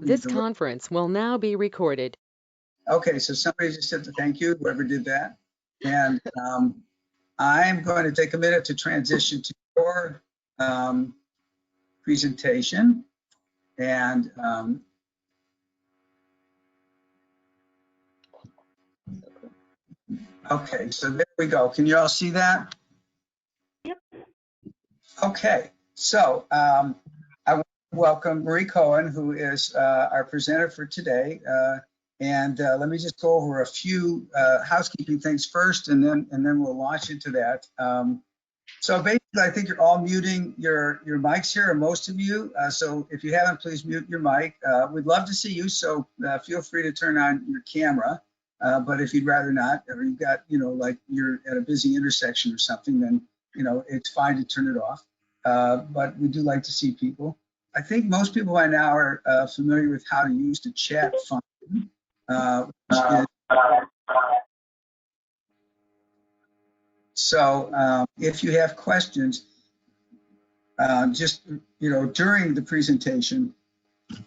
This conference will now be recorded. Okay, so somebody just said to thank you, whoever did that. And I'm going to take a minute to transition to your presentation. And okay, so there we go. Can you all see that? Yep. Okay, so I want to welcome Marie Cohen, who is our presenter for today. And let me just go over a few housekeeping things first, and then we'll launch into that. So basically, I think you're all muting your mics here, or most of you. So if you haven't, please mute your mic. We'd love to see you, so feel free to turn on your camera. But if you'd rather not, or you've got, like you're at a busy intersection or something, then, it's fine to turn it off. But we do like to see people. I think most people by now are familiar with how to use the chat function. So if you have questions, just, during the presentation,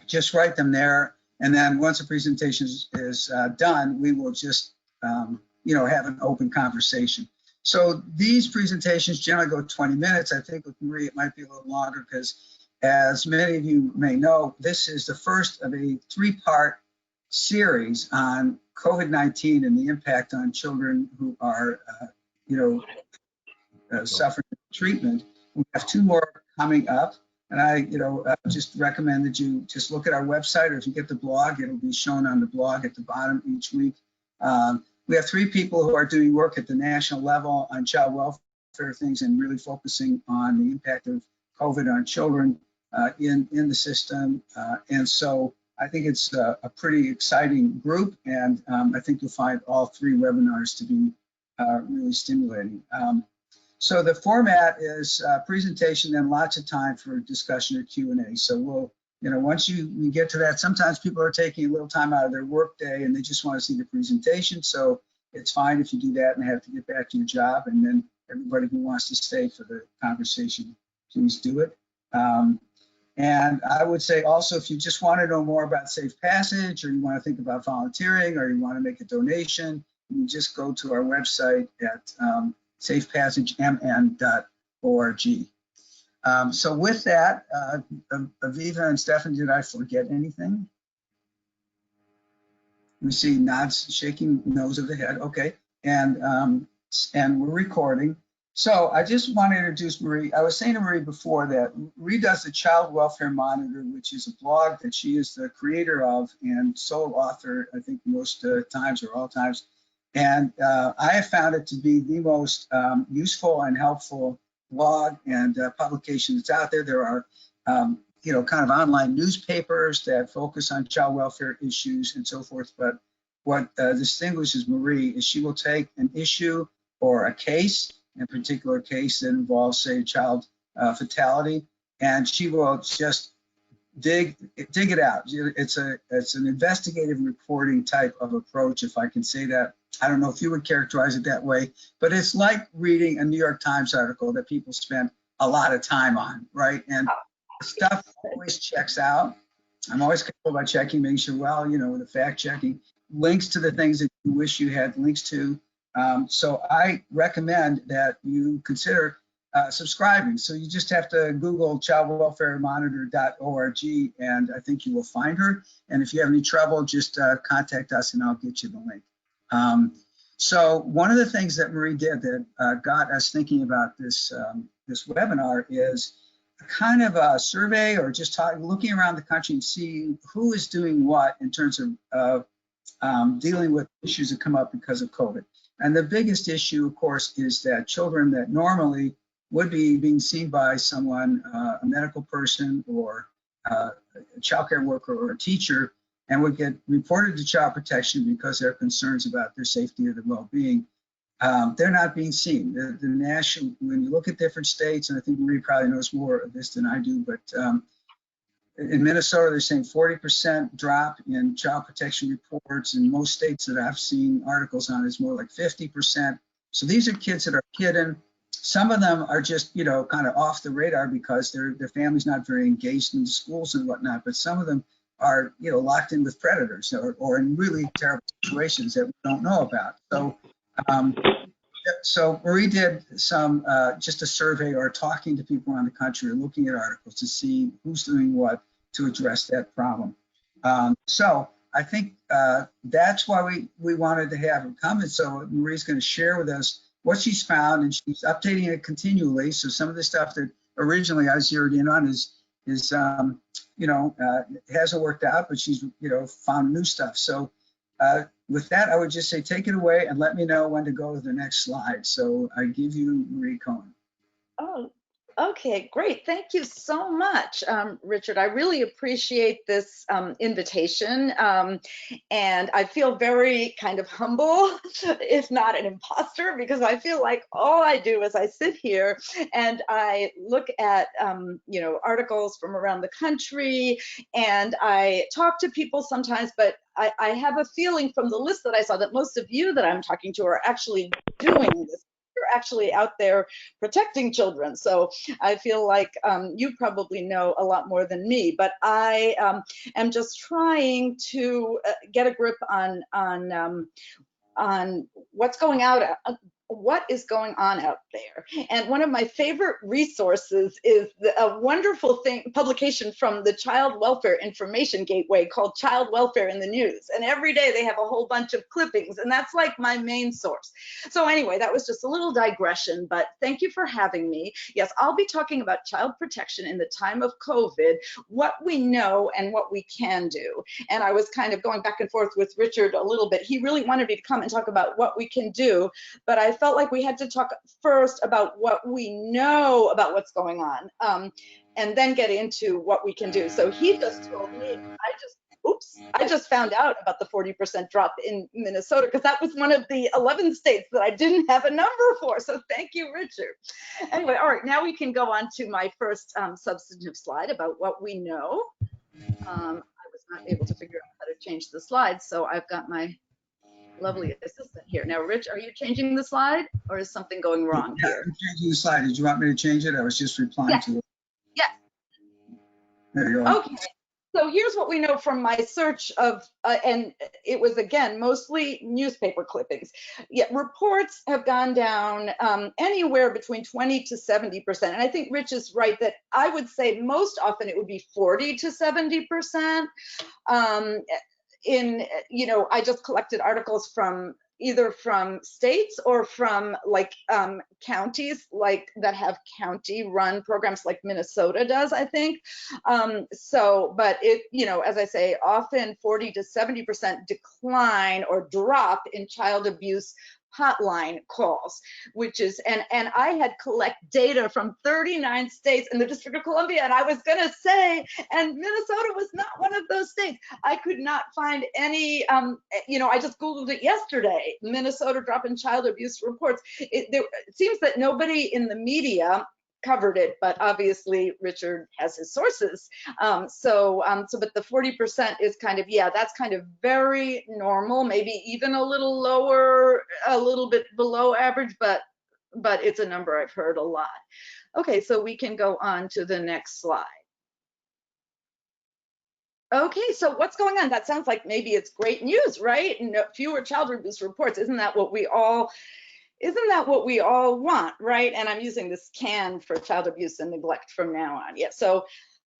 just write them there. And then once the presentation is done, we will just, have an open conversation. So these presentations generally go 20 minutes. I think with Marie, it might be a little longer because, as many of you may know, this is the first of a 3-part series on COVID-19 and the impact on children who are, suffering treatment. We have 2 more coming up. And I, just recommend that you just look at our website, or if you get the blog, it'll be shown on the blog at the bottom each week. We have 3 people who are doing work at the national level on child welfare things and really focusing on the impact of COVID on children in the system. And so I think it's a pretty exciting group, and I think you'll find all 3 webinars to be really stimulating. So the format is presentation, then lots of time for discussion or Q&A. So we'll, once we get to that, sometimes people are taking a little time out of their work day and they just want to see the presentation. So it's fine if you do that and have to get back to your job. And then everybody who wants to stay for the conversation, please do it. And I would say also, if you just want to know more about Safe Passage, or you want to think about volunteering, or you want to make a donation, you just go to our website at safepassagemn.org. So with that, Aviva and Stefan, did I forget anything? We see nods, shaking nose of the head. Okay, and we're recording. So I just want to introduce Marie. I was saying to Marie before that Marie does the Child Welfare Monitor, which is a blog that she is the creator of and sole author, I think most times or all times. And I have found it to be the most useful and helpful blog and publication that's out there. There are, kind of online newspapers that focus on child welfare issues and so forth. But what distinguishes Marie is she will take an issue or a case, in particular case that involves, say, child fatality, and she will just dig it out. It's an investigative reporting type of approach, if I can say that. I don't know if you would characterize it that way, but it's like reading a New York Times article that people spend a lot of time on, right? And stuff always checks out. I'm always careful about checking, making sure, well, the fact checking, links to the things that you wish you had links to. So I recommend that you consider subscribing. So you just have to Google childwelfaremonitor.org, and I think you will find her. And if you have any trouble, just contact us and I'll get you the link. So one of the things that Marie did that got us thinking about this webinar is a kind of a survey, or just looking around the country and see who is doing what in terms of dealing with issues that come up because of COVID. And the biggest issue, of course, is that children that normally would be being seen by someone, a medical person or a child care worker or a teacher, and would get reported to child protection because there are concerns about their safety or their well-being. They're not being seen. The national, when you look at different states, and I think Marie probably knows more of this than I do, but in Minnesota, they're saying 40% drop in child protection reports. In most states that I've seen articles on, is more like 50%. So these are kids that are hidden. Some of them are just, kind of off the radar because their family's not very engaged in the schools and whatnot. But some of them are locked in with predators or in really terrible situations that we don't know about. Um, so Marie did some just a survey or talking to people around the country, or looking at articles to see who's doing what to address that problem. So I think that's why we wanted to have her come. And so Marie's going to share with us what she's found, and she's updating it continually. So some of the stuff that originally I zeroed in on is hasn't worked out, but she's found new stuff. So with that, I would just say take it away and let me know when to go to the next slide. So I give you Marie Cohen. Oh, okay, great. Thank you so much, Richard. I really appreciate this invitation. And I feel very kind of humble, if not an imposter, because I feel like all I do is I sit here and I look at, articles from around the country, and I talk to people sometimes, but I have a feeling from the list that I saw that most of you that I'm talking to are actually doing this. You're actually out there protecting children. So I feel like you probably know a lot more than me, but I am just trying to get a grip on what's going out. What is going on out there. And one of my favorite resources is a wonderful publication from the Child Welfare Information Gateway called Child Welfare in the News. And every day they have a whole bunch of clippings, and that's like my main source. So anyway, that was just a little digression, but thank you for having me. Yes, I'll be talking about child protection in the time of COVID, what we know and what we can do. And I was kind of going back and forth with Richard a little bit. He really wanted me to come and talk about what we can do, but I felt like we had to talk first about what we know about what's going on, and then get into what we can do. So he just told me, I just found out about the 40% drop in Minnesota, because that was one of the 11 states that I didn't have a number for. So thank you, Richard. Anyway, all right, now we can go on to my first substantive slide about what we know. I was not able to figure out how to change the slides, so I've got my lovely assistant here. Now, Rich, are you changing the slide, or is something going wrong here? I'm changing the slide. Did you want me to change it? I was just replying to it. Yes. There you go. Okay. So here's what we know from my search of, and it was, again, mostly newspaper clippings. Yet reports have gone down anywhere between 20 to 70%. And I think Rich is right that I would say most often it would be 40 to 70%. I just collected articles from either from states or from counties that have county run programs like Minnesota does, I think. But it, as I say, often 40 to 70% decline or drop in child abuse hotline calls, which is, and I had collect data from 39 states in the District of Columbia, and I was gonna say, and Minnesota was not one of those states. I could not find any, I just Googled it yesterday, Minnesota drop in child abuse reports. It seems that nobody in the media covered it, but obviously Richard has his sources. But the 40% is kind of, that's kind of very normal, maybe even a little lower, a little bit below average, but it's a number I've heard a lot. Okay, so we can go on to the next slide. Okay, so what's going on? That sounds like maybe it's great news, right? No, fewer child abuse reports. Isn't that what we all want, right? And I'm using this CAN for child abuse and neglect from now on. Yeah, so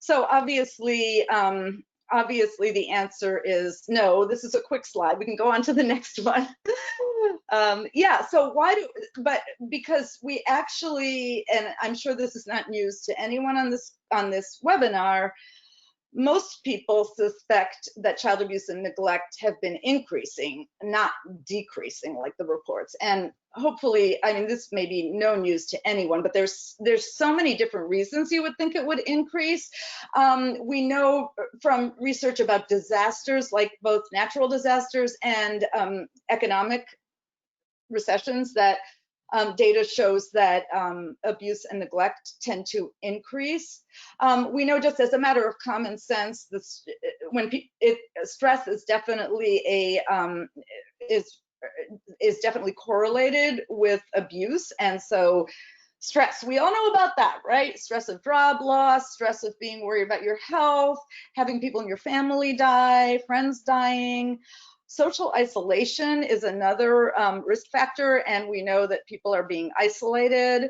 obviously the answer is no. This is a quick slide. We can go on to the next one. So because we actually, and I'm sure this is not news to anyone on this webinar, most people suspect that child abuse and neglect have been increasing, not decreasing like the reports. And hopefully, I mean, this may be no news to anyone, but there's so many different reasons you would think it would increase. We know from research about disasters, like both natural disasters and economic recessions, that data shows that abuse and neglect tend to increase. We know, just as a matter of common sense, stress is definitely is definitely correlated with abuse, and so Stress, we all know about that, right? Stress of job loss, stress of being worried about your health, having people in your family die, friends dying. Social isolation is another risk factor, and we know that people are being isolated.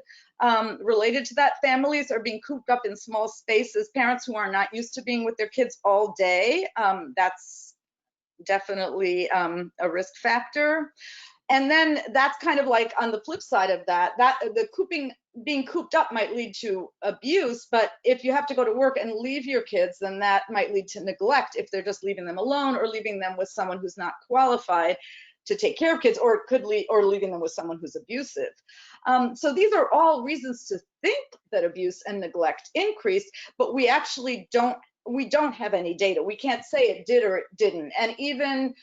Related to that, families are being cooped up in small spaces. Parents who are not used to being with their kids all day, that's definitely a risk factor. And then that's kind of like on the flip side of that, being cooped up might lead to abuse, but if you have to go to work and leave your kids, then that might lead to neglect if they're just leaving them alone or leaving them with someone who's not qualified to take care of kids, or leaving them with someone who's abusive. So these are all reasons to think that abuse and neglect increased, but we actually don't have any data. We can't say it did or it didn't. And even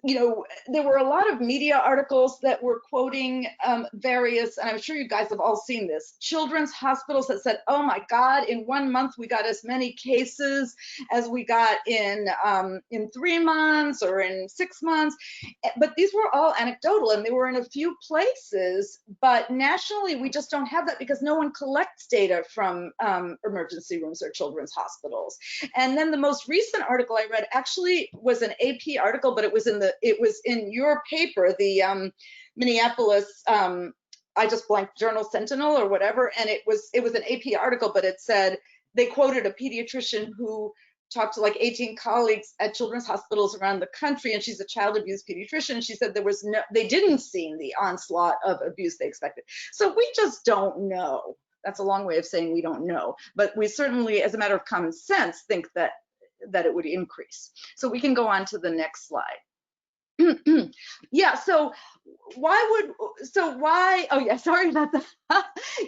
you know, there were a lot of media articles that were quoting various, and I'm sure you guys have all seen this, children's hospitals that said, oh my God, in 1 month we got as many cases as we got in 3 months or in 6 months. But these were all anecdotal, and they were in a few places, but nationally we just don't have that because no one collects data from emergency rooms or children's hospitals. And then the most recent article I read actually was an AP article, but it was in your paper, the Minneapolis, I just blanked, Journal Sentinel or whatever, and it was an AP article, but it said, they quoted a pediatrician who talked to like 18 colleagues at children's hospitals around the country, and she's a child abuse pediatrician. She said they didn't see the onslaught of abuse they expected. So we just don't know. That's a long way of saying we don't know, but we certainly, as a matter of common sense, think that it would increase. So we can go on to the next slide. Yeah, so why, oh yeah, sorry about that.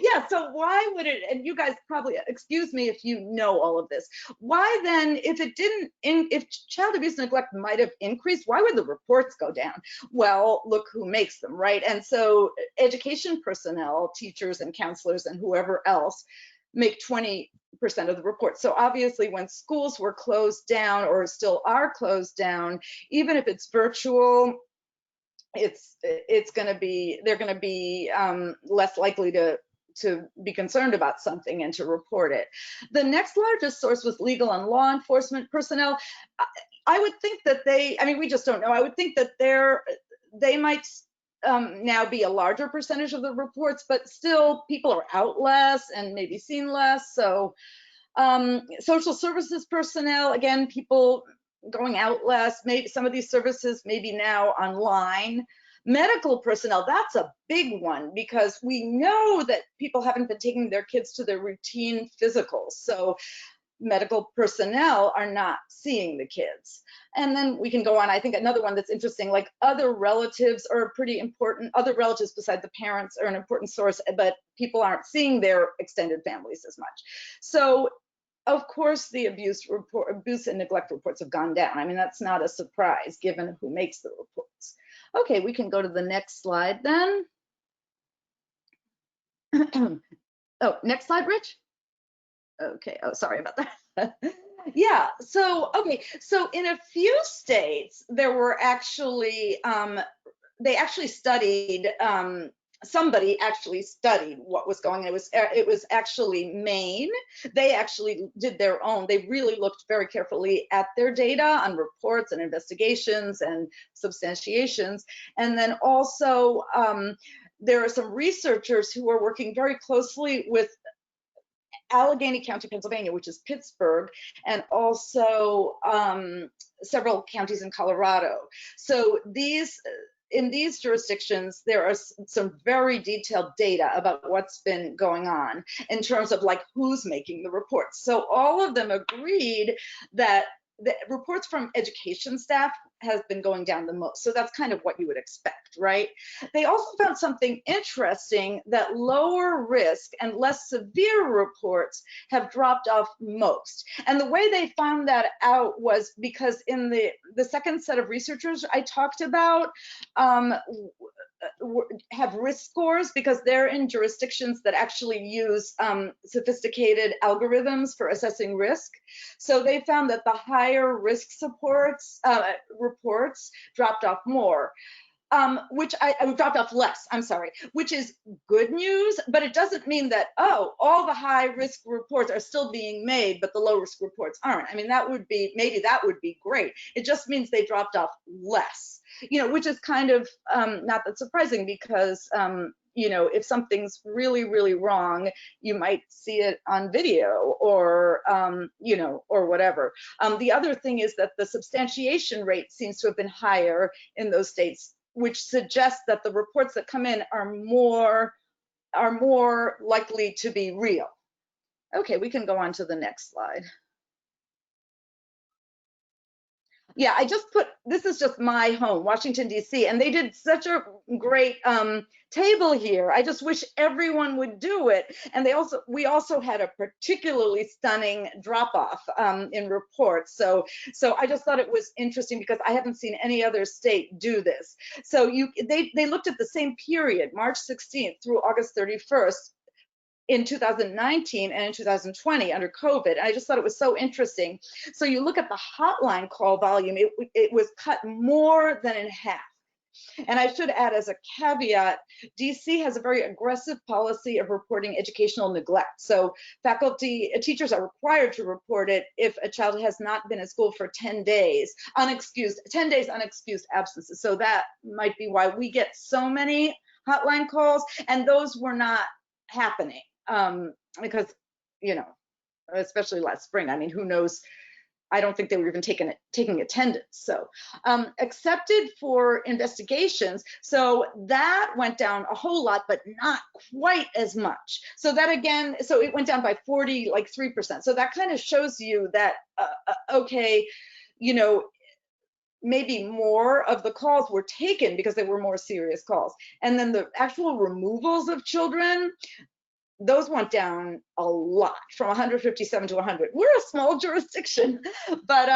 Yeah, so why would it, and you guys probably, excuse me if you know all of this, why then, if child abuse and neglect might have increased, why would the reports go down? Well, look who makes them, right? And so education personnel, teachers and counselors and whoever else, make 20% of the report. So obviously when schools were closed down or still are closed down, even if it's virtual, it's going to be, they're going to be less likely to be concerned about something and to report it. The next largest source was legal and law enforcement personnel. I would think that we just don't know. I would think that they might now be a larger percentage of the reports, but still people are out less and maybe seen less. So social services personnel, again, people going out less, maybe some of these services maybe now online. Medical personnel, that's a big one because we know that people haven't been taking their kids to their routine physicals. So medical personnel are not seeing the kids. And then we can go on. I think another one that's interesting, like other relatives are pretty important. Other relatives besides the parents are an important source, but people aren't seeing their extended families as much. So of course the abuse and neglect reports have gone down. I mean, that's not a surprise given who makes the reports. Okay, we can go to the next slide then. Oh, next slide, Rich. Okay, oh, sorry about that. Yeah, so, okay, so in a few states, there were actually, they actually studied, somebody actually studied what was going on. It was actually Maine. They actually did their own. They really looked very carefully at their data on reports and investigations and substantiations. And then also, there are some researchers who are working very closely with Allegheny County, Pennsylvania, which is Pittsburgh, and also several counties in Colorado. So in these jurisdictions, there are some very detailed data about what's been going on in terms of like who's making the reports. So all of them agreed that the reports from education staff has been going down the most. So that's kind of what you would expect, right? They also found something interesting, that lower risk and less severe reports have dropped off most. And the way they found that out was because in the second set of researchers I talked about, have risk scores because they're in jurisdictions that actually use sophisticated algorithms for assessing risk. So they found that the higher risk reports dropped off more. which I dropped off less, I'm sorry, which is good news, but it doesn't mean that, oh, all the high risk reports are still being made, but the low risk reports aren't. I mean, that would be, maybe that would be great. It just means they dropped off less, you know, which is kind of not that surprising because, you know, if something's really, really wrong, you might see it on video or, you know, or whatever. The other thing is that the substantiation rate seems to have been higher in those states, which suggests that the reports that come in are more likely to be real. Okay, we can go on to the next slide. Yeah, I just put, this is just my home, Washington, D.C., and they did such a great table here. I just wish everyone would do it. And we also had a particularly stunning drop-off in reports. So I just thought it was interesting because I haven't seen any other state do this. So they looked at the same period, March 16th through August 31st, in 2019 and in 2020 under COVID. And I just thought it was so interesting. So you look at the hotline call volume, it was cut more than in half. And I should add as a caveat, DC has a very aggressive policy of reporting educational neglect. So teachers are required to report it if a child has not been at school for 10 days, 10 days unexcused absences. So that might be why we get so many hotline calls, and those were not happening because, you know, especially last spring. I mean, who knows? I don't think they were even taking attendance. So accepted for investigations. So that went down a whole lot, but not quite as much. So that again, so it went down by 3%. So that kind of shows you that, okay, you know, maybe more of the calls were taken because they were more serious calls. And then the actual removals of children, those went down a lot, from 157 to 100. We're a small jurisdiction, but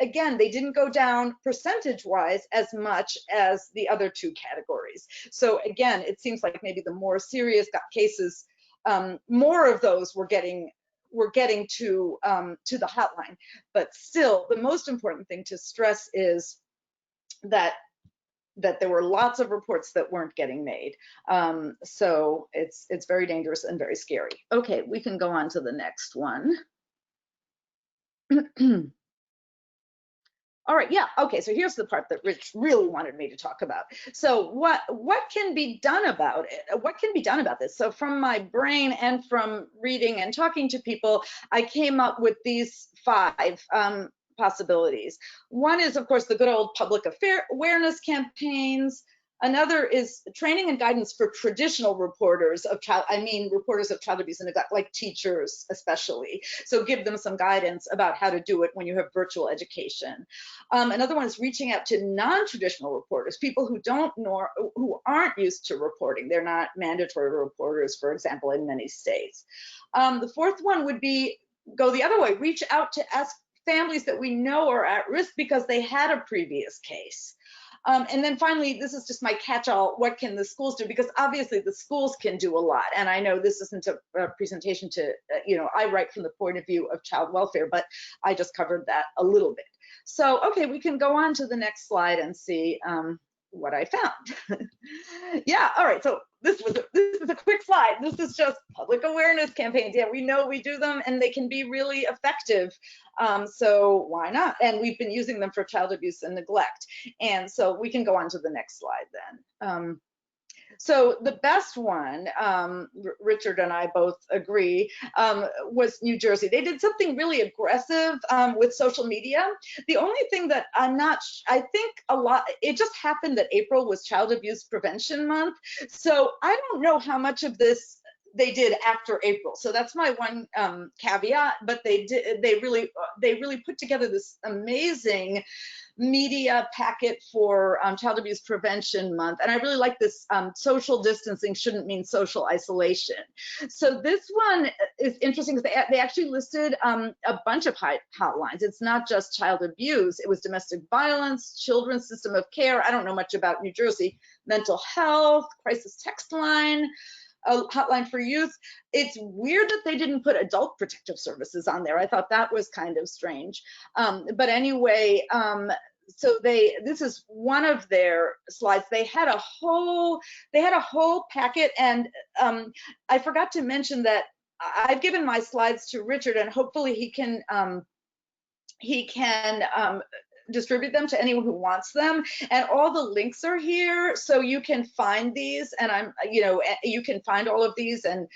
again, they didn't go down percentage-wise as much as the other two categories. So again, it seems like maybe the more serious cases, more of those were getting to the hotline. But still, the most important thing to stress is that there were lots of reports that weren't getting made. So it's very dangerous and very scary. Okay, we can go on to the next one. All right, yeah, okay, so here's the part that Rich really wanted me to talk about. So what can be done about it? What can be done about this? So from my brain and from reading and talking to people, I came up with these 5 possibilities. One is, of course, the good old public awareness campaigns. Another is training and guidance for traditional reporters of child abuse and neglect, like teachers especially. So give them some guidance about how to do it when you have virtual education. Another one is reaching out to non-traditional reporters, people who aren't used to reporting. They're not mandatory reporters, for example, in many states. The fourth one would be go the other way, reach out to ask families that we know are at risk because they had a previous case. And then finally, this is just my catch-all, what can the schools do? Because obviously the schools can do a lot. And I know this isn't a presentation to, you know, I write from the point of view of child welfare, but I just covered that a little bit. So, okay, we can go on to the next slide and see what I found. Yeah, all right, so this is a quick slide. This is just public awareness campaigns. Yeah, we know we do them and they can be really effective. So why not? And we've been using them for child abuse and neglect. And so we can go on to the next slide then. So the best one, Richard and I both agree, was New Jersey. They did something really aggressive with social media. The only thing that I think it just happened that April was Child Abuse Prevention Month. So I don't know how much of this they did after April. So that's my one caveat, but they really put together this amazing media packet for Child Abuse Prevention Month. And I really like this, social distancing shouldn't mean social isolation. So this one is interesting because they actually listed a bunch of hotlines. It's not just child abuse, it was domestic violence, children's system of care. I don't know much about New Jersey, mental health, crisis text line, a hotline for youth. It's weird that they didn't put adult protective services on there. I thought that was kind of strange. But anyway, so this is one of their slides. They had a whole packet, and I forgot to mention that I've given my slides to Richard, and hopefully he can distribute them to anyone who wants them. And all the links are here, so you can find these, and you can find all of these and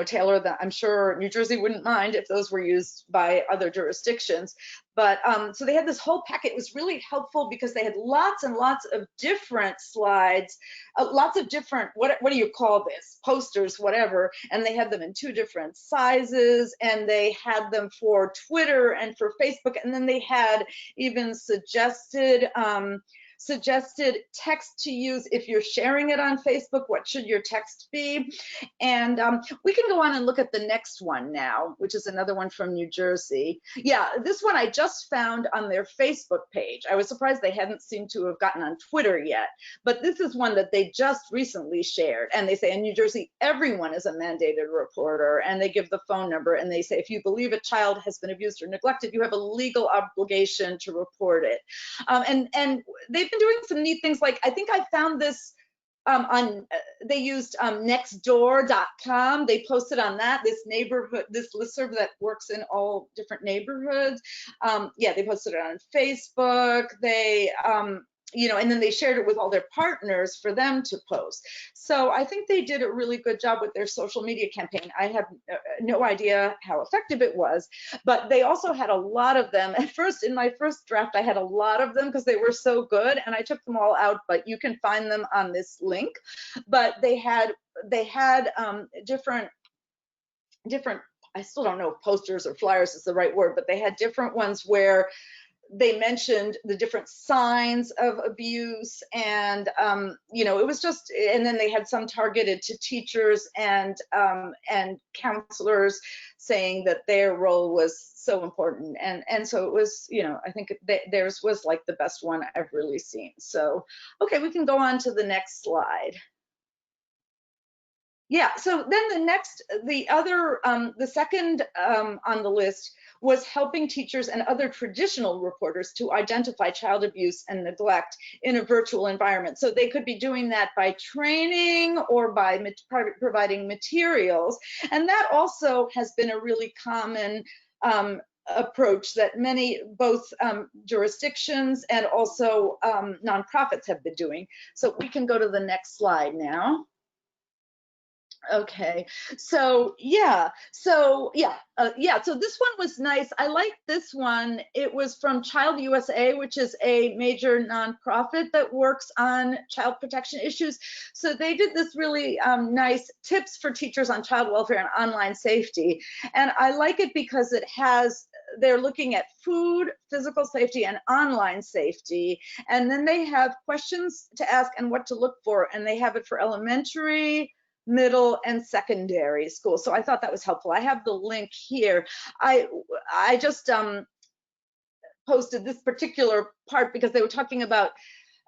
tailor that. I'm sure New Jersey wouldn't mind if those were used by other jurisdictions. But so they had this whole packet. It was really helpful because they had lots and lots of different slides, lots of different, what do you call this? Posters, whatever. And they had them in 2 different sizes, and they had them for Twitter and for Facebook. And then they had even suggested text to use if you're sharing it on Facebook. What should your text be? And we can go on and look at the next one now, which is another one from New Jersey. Yeah, this one I just found on their Facebook page. I was surprised they hadn't seemed to have gotten on Twitter yet, but this is one that they just recently shared. And they say in New Jersey, everyone is a mandated reporter, and they give the phone number, and they say if you believe a child has been abused or neglected, you have a legal obligation to report it. And they've been doing some neat things. Like, I think I found this they used nextdoor.com. They posted on that, this listserv that works in all different neighborhoods. Yeah, they posted it on Facebook. They and then they shared it with all their partners for them to post. So I think they did a really good job with their social media campaign. I have no idea how effective it was, but they also had a lot of them. At first, in my first draft, I had a lot of them because they were so good, and I took them all out, but you can find them on this link. But they had different, I still don't know if posters or flyers is the right word, but they had different ones where they mentioned the different signs of abuse, and it was just, and then they had some targeted to teachers and counselors, saying that their role was so important, and so it was, I think theirs was like the best one I've really seen. So okay, we can go on to the next slide. Yeah, so then the second on the list was helping teachers and other traditional reporters to identify child abuse and neglect in a virtual environment. So they could be doing that by training or by providing materials. And that also has been a really common approach that both jurisdictions and also nonprofits have been doing. So we can go to the next slide now. Okay, so so this one was nice. I liked this one. It was from Child USA, which is a major nonprofit that works on child protection issues. So they did this really nice tips for teachers on child welfare and online safety. And I like it because they're looking at food, physical safety, and online safety. And then they have questions to ask and what to look for. And they have it for elementary, middle, and secondary school. So I thought that was helpful. I have the link here. I just posted this particular part because they were talking about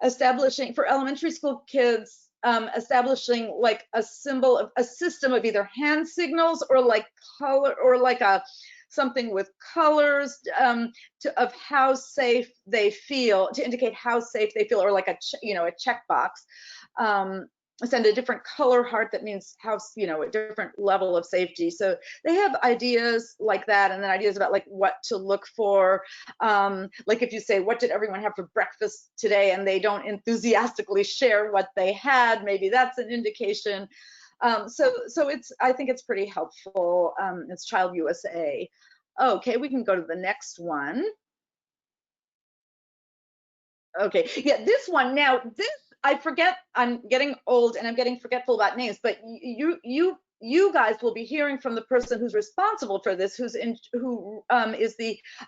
establishing for elementary school kids, establishing like a system of either hand signals or like color, or like something with colors of how safe they feel, to indicate how safe they feel, or like a checkbox. Send a different color heart that means how, a different level of safety. So they have ideas like that, and then ideas about like what to look for. Like if you say, what did everyone have for breakfast today, and they don't enthusiastically share what they had, maybe that's an indication. So I think it's pretty helpful. It's Child USA. Okay, we can go to the next one. Okay, yeah, this one now, I forget, I'm getting old and I'm getting forgetful about names, but you guys will be hearing from the person who's responsible for this, who is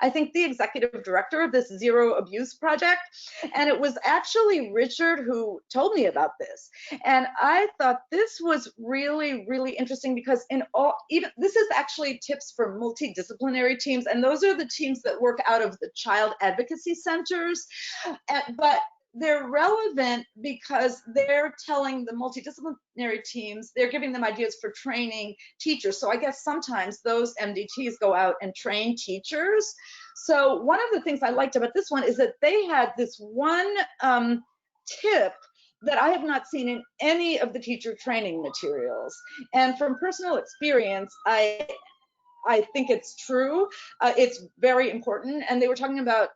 I think the executive director of this Zero Abuse Project. And it was actually Richard who told me about this. And I thought this was really, really interesting because this is actually tips for multidisciplinary teams. And those are the teams that work out of the child advocacy centers. But they're relevant because they're telling the multidisciplinary teams, they're giving them ideas for training teachers. So I guess sometimes those MDTs go out and train teachers. So one of the things I liked about this one is that they had this one tip that I have not seen in any of the teacher training materials. And from personal experience, I think it's true. It's very important. And they were talking about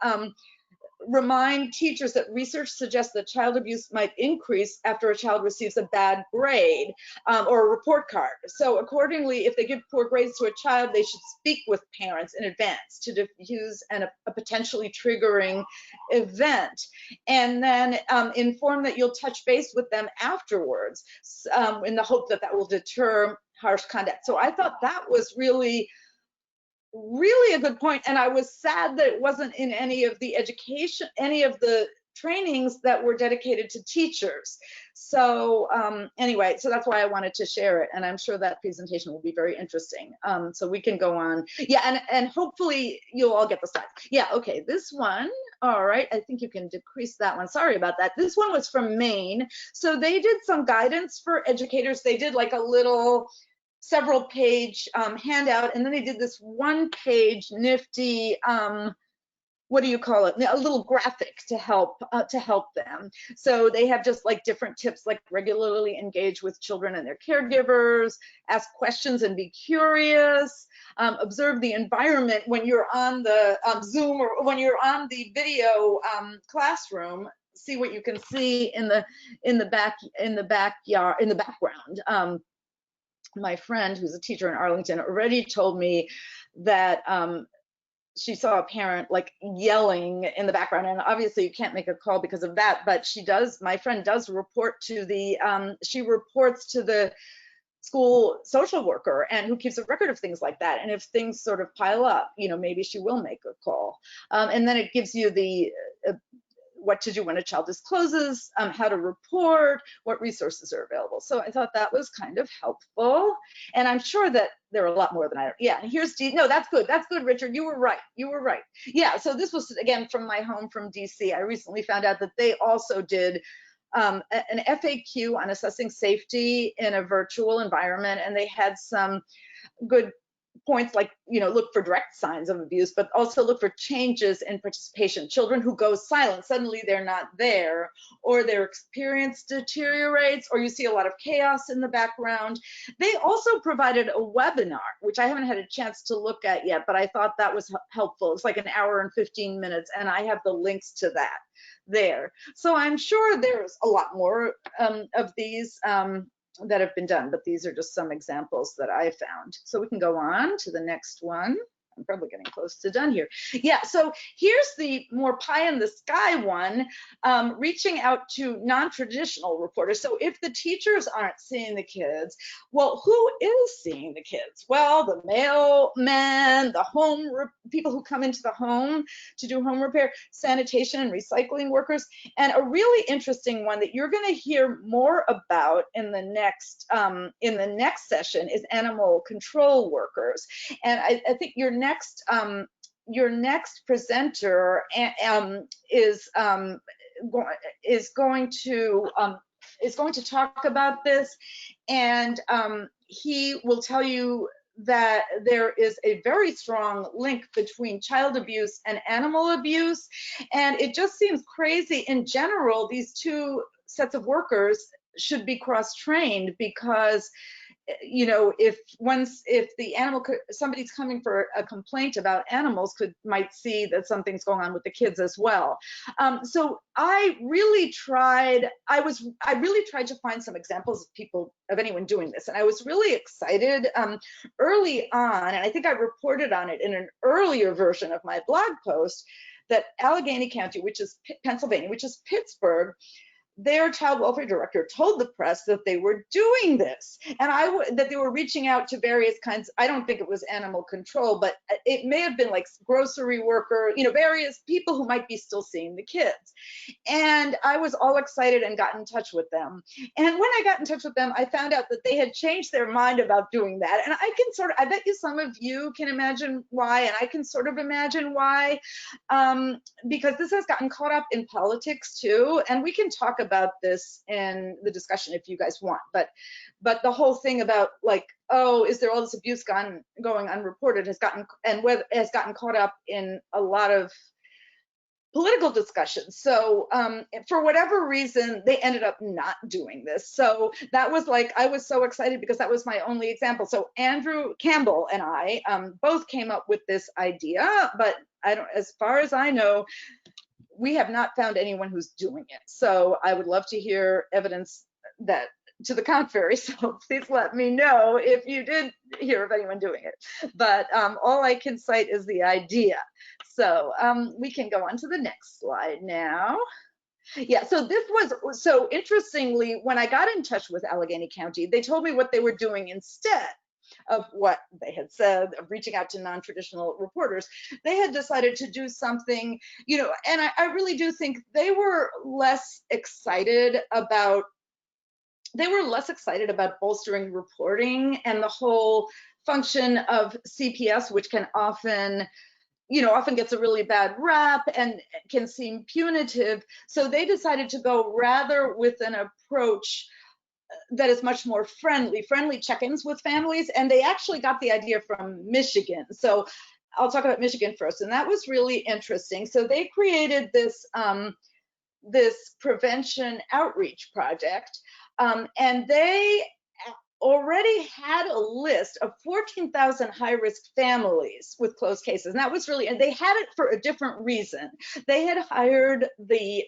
remind teachers that research suggests that child abuse might increase after a child receives a bad grade or a report card. So accordingly, if they give poor grades to a child, they should speak with parents in advance to diffuse a potentially triggering event, and then inform that you'll touch base with them afterwards in the hope that that will deter harsh conduct. So I thought that was really a good point, and I was sad that it wasn't in any of the trainings that were dedicated to teachers. So anyway, so that's why I wanted to share it, and I'm sure that presentation will be very interesting. So we can go on. Yeah, and hopefully you'll all get the slides. Yeah, okay, this one, all right, I think you can decrease that one. Sorry about that. This one was from Maine. So they did some guidance for educators. They did like a little several page handout, and then they did this one page nifty what do you call it, a little graphic to help them. So they have just like different tips, like regularly engage with children and their caregivers, ask questions and be curious, observe the environment when you're on the Zoom or when you're on the video classroom. See what you can see in the background. My friend, who's a teacher in Arlington, already told me that she saw a parent like yelling in the background, and obviously you can't make a call because of that, but my friend does report to she reports to the school social worker, and who keeps a record of things like that. And if things sort of pile up, maybe she will make a call. And then it gives you the what to do when a child discloses, how to report, what resources are available. So I thought that was kind of helpful. And I'm sure that there are a lot more than yeah, and here's no, that's good, Richard, you were right. Yeah, so this was, again, from my home from DC. I recently found out that they also did an FAQ on assessing safety in a virtual environment, and they had some good points like, look for direct signs of abuse, but also look for changes in participation. Children who go silent, suddenly they're not there, or their experience deteriorates, or you see a lot of chaos in the background. They also provided a webinar, which I haven't had a chance to look at yet, but I thought that was helpful. It's like an hour and 15 minutes, and I have the links to that there. So I'm sure there's a lot more of these that have been done, but these are just some examples that I found. So we can go on to the next one. I'm probably getting close to done here. Yeah, so here's the more pie in the sky one, reaching out to non-traditional reporters. So if the teachers aren't seeing the kids, well, who is seeing the kids? Well, the mailmen, the people who come into the home to do home repair, sanitation and recycling workers. And a really interesting one that you're going to hear more about in the next session is animal control workers. And I think your next presenter is going to talk about this, and he will tell you that there is a very strong link between child abuse and animal abuse. And it just seems crazy. In general, these two sets of workers should be cross-trained, because if somebody's coming for a complaint about animals, might see that something's going on with the kids as well. So I really tried to find some examples of anyone doing this, and I was really excited early on, and I think I reported on it in an earlier version of my blog post, that Allegheny County, which is Pennsylvania, which is Pittsburgh, their child welfare director told the press that they were doing this, and that they were reaching out to various kinds. I don't think it was animal control, but it may have been like grocery worker, various people who might be still seeing the kids. And I was all excited and got in touch with them. And when I got in touch with them, I found out that they had changed their mind about doing that. And I bet you some of you can imagine why, and I can sort of imagine why, because this has gotten caught up in politics too. And we can talk about this in the discussion if you guys want. But the whole thing about like, oh, is there all this abuse going unreported has gotten caught up in a lot of political discussions. So for whatever reason, they ended up not doing this. So that was like, I was so excited because that was my only example. So Andrew Campbell and I both came up with this idea, but as far as I know, we have not found anyone who's doing it. So I would love to hear evidence that to the contrary. So please let me know if you did hear of anyone doing it. But all I can cite is the idea. So we can go on to the next slide now. Yeah, so this was, so interestingly, when I got in touch with Allegheny County, they told me what they were doing instead of what they had said of reaching out to non-traditional reporters. They had decided to do something, and I really do think they were less excited about bolstering reporting and the whole function of CPS, which can often gets a really bad rap and can seem punitive. So they decided to go rather with an approach that is much more friendly check-ins with families. And they actually got the idea from Michigan. So I'll talk about Michigan first. And that was really interesting. So they created this, this prevention outreach project. And they already had a list of 14,000 high-risk families with closed cases. And that was really, and they had it for a different reason. They had hired the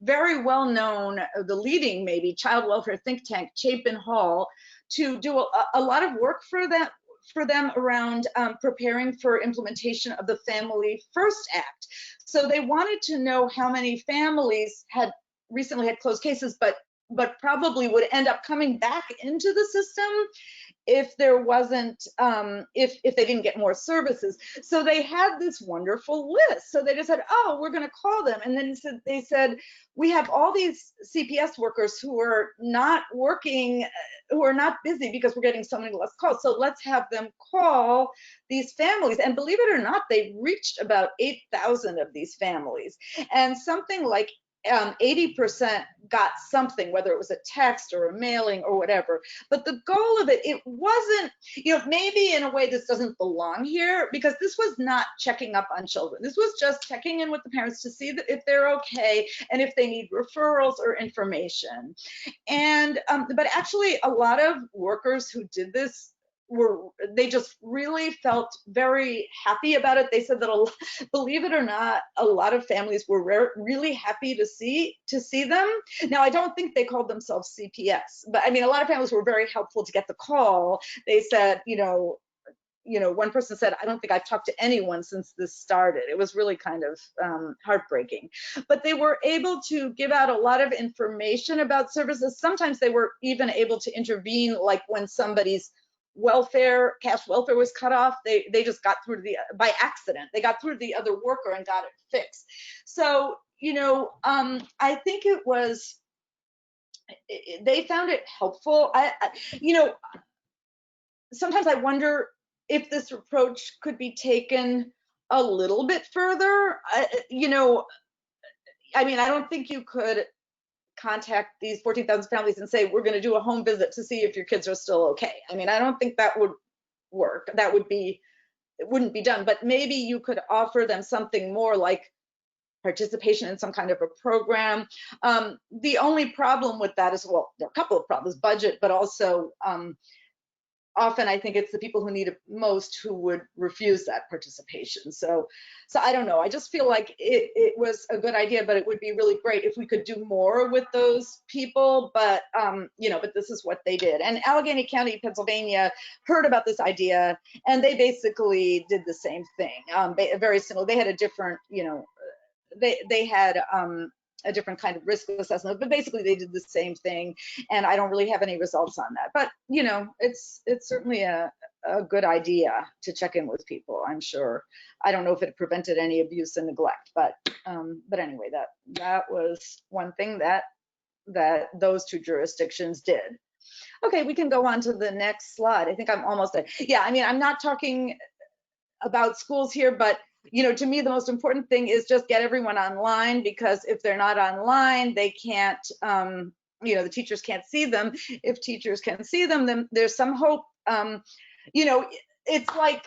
very well-known, the leading maybe child welfare think tank, Chapin Hall, to do a lot of work for them around preparing for implementation of the Family First Act. So they wanted to know how many families had recently had closed cases, but probably would end up coming back into the system if there wasn't, if they didn't get more services. So they had this wonderful list. So they just said, oh, we're gonna call them. And then they said, we have all these CPS workers who are not working, who are not busy because we're getting so many less calls. So let's have them call these families. And believe it or not, they reached about 8,000 of these families. And something like 80% got something, whether it was a text or a mailing or whatever. But the goal of it, it wasn't, maybe in a way this doesn't belong here, because this was not checking up on children. This was just checking in with the parents to see that if they're okay and if they need referrals or information. And but actually a lot of workers who did this they just really felt very happy about it. They said that, believe it or not, a lot of families were really happy to see them. Now, I don't think they called themselves CPS, but I mean, a lot of families were very helpful to get the call. They said, one person said, I don't think I've talked to anyone since this started. It was really kind of heartbreaking. But they were able to give out a lot of information about services. Sometimes they were even able to intervene, like when somebody's cash welfare was cut off, they just got through to by accident, they got through to the other worker and got it fixed. So, I think they found it helpful. Sometimes I wonder if this approach could be taken a little bit further. I mean, I don't think you could contact these 14,000 families and say, we're going to do a home visit to see if your kids are still okay. I mean, I don't think that would work. It wouldn't be done, but maybe you could offer them something more like participation in some kind of a program. The only problem with that is, well, there are a couple of problems, budget, but also often I think it's the people who need it most who would refuse that participation. So I don't know. I just feel like it was a good idea, but it would be really great if we could do more with those people. But but this is what they did. And Allegheny County, Pennsylvania, heard about this idea, and they basically did the same thing. Very similar. They had a different, they had a different kind of risk assessment, but basically they did the same thing, and I don't really have any results on that. But you know, it's certainly a good idea to check in with people, I'm sure. I don't know if it prevented any abuse and neglect, but anyway, that was one thing that those two jurisdictions did. Okay, we can go on to the next slide. I think I'm almost done. Yeah, I mean, I'm not talking about schools here, but you know, to me, the most important thing is just get everyone online, because if they're not online, they can't, you know, the teachers can't see them. If teachers can see them, then there's some hope. You know, it's like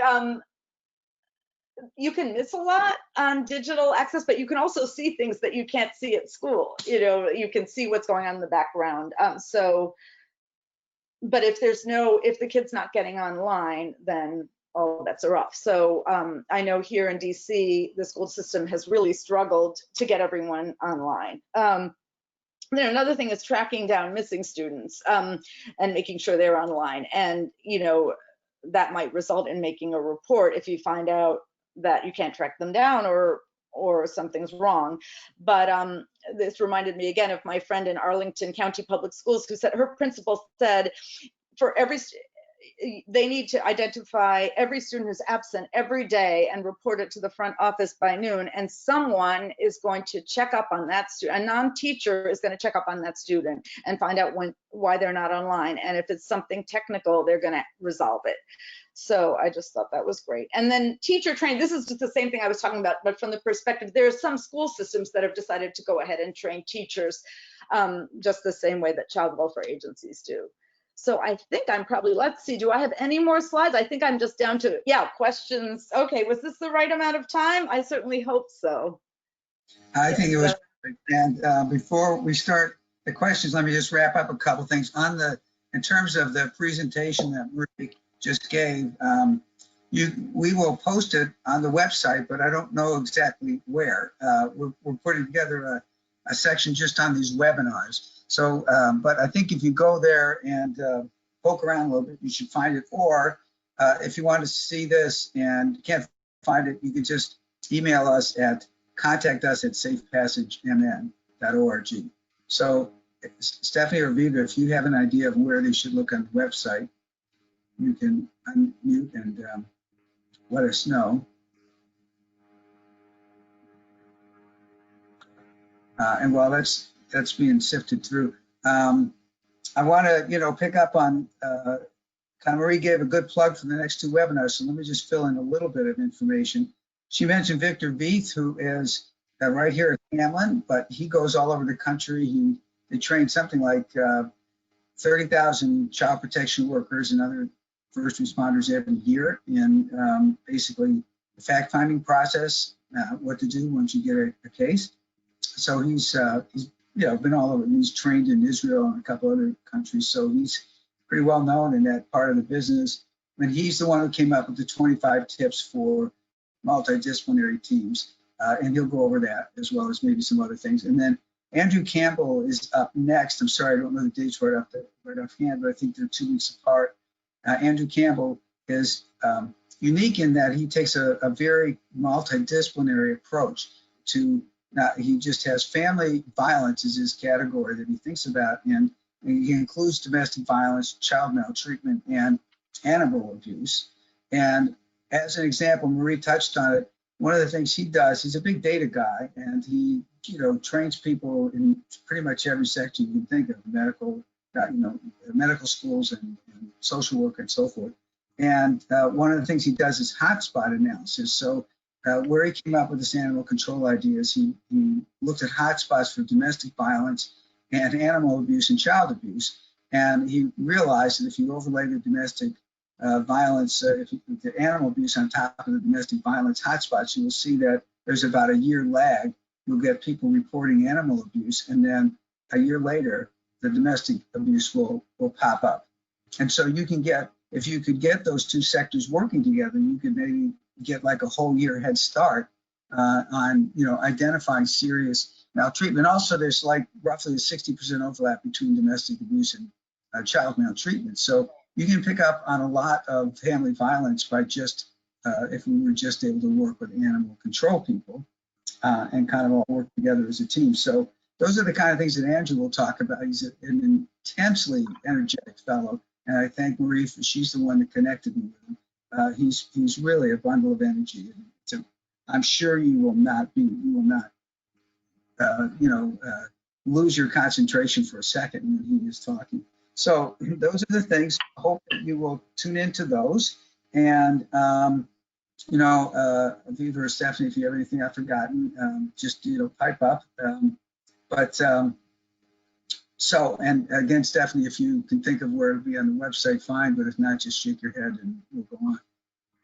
you can miss a lot on digital access, but you can also see things that you can't see at school. You know, you can see what's going on in the background. But if the kid's not getting online, then all bets are off. So I know here in DC, the school system has really struggled to get everyone online. Then another thing is tracking down missing students and making sure they're online. And, you know, that might result in making a report if you find out that you can't track them down or something's wrong. But this reminded me again of my friend in Arlington County Public Schools, who said her principal said they need to identify every student who's absent every day and report it to the front office by noon, and someone is going to check up on that student. A non-teacher is going to check up on that student and find out why they're not online, and if it's something technical, they're going to resolve it. So I just thought that was great. And then teacher training, this is just the same thing I was talking about, but from the perspective, there are some school systems that have decided to go ahead and train teachers just the same way that child welfare agencies do. So I think I'm probably, let's see, do I have any more slides? I think I'm just down to, yeah, questions. Okay, was this the right amount of time? I certainly hope so. I think it was perfect. And before we start the questions, let me just wrap up a couple things. In terms of the presentation that Marie just gave, we will post it on the website, but I don't know exactly where. We're putting together a section just on these webinars. So, but I think if you go there and poke around a little bit, you should find it. Or if you want to see this and can't find it, you can just email us at contact@safepassagemn.org. So Stephanie or Viva, if you have an idea of where they should look on the website, you can unmute and let us know. And while that's being sifted through, I want to, pick up on, Marie gave a good plug for the next two webinars, so let me just fill in a little bit of information. She mentioned Victor Veith, who is right here at Hamlin, but he goes all over the country. They train something like 30,000 child protection workers and other first responders every year in basically the fact-finding process, what to do once you get a case. So he's been all over. He's trained in Israel and a couple other countries, so he's pretty well known in that part of the business. And he's the one who came up with the 25 tips for multidisciplinary teams, and he'll go over that as well as maybe some other things. And then Andrew Campbell is up next. I'm sorry, I don't know the dates right offhand, but I think they're 2 weeks apart. Andrew Campbell is unique in that he takes a very multidisciplinary approach to. He just has family violence as his category that he thinks about, and he includes domestic violence, child maltreatment, and animal abuse. And as an example, Marie touched on it. One of the things he does, he's a big data guy, and he, trains people in pretty much every section you can think of, medical schools and social work and so forth. And one of the things he does is hotspot analysis. So where he came up with this animal control ideas, he looked at hotspots for domestic violence and animal abuse and child abuse. And he realized that if you overlay the domestic violence, the animal abuse on top of the domestic violence hotspots, you will see that there's about a year lag. You'll get people reporting animal abuse, and then a year later, the domestic abuse will pop up. And so you can if you could get those two sectors working together, you could maybe get like a whole year head start on identifying serious maltreatment. Also, there's like roughly a 60% overlap between domestic abuse and child maltreatment. So you can pick up on a lot of family violence by just if we were just able to work with animal control people and kind of all work together as a team. So those are the kind of things that Andrew will talk about. He's an intensely energetic fellow, and I thank Marie for she's the one that connected me with him. He's really a bundle of energy. So I'm sure you will not lose your concentration for a second when he is talking. So those are the things. I hope that you will tune into those. And Aviva or Stephanie, if you have anything I've forgotten, just pipe up. So, and again, Stephanie, if you can think of where it'll be on the website, fine. But if not, just shake your head and we'll go on.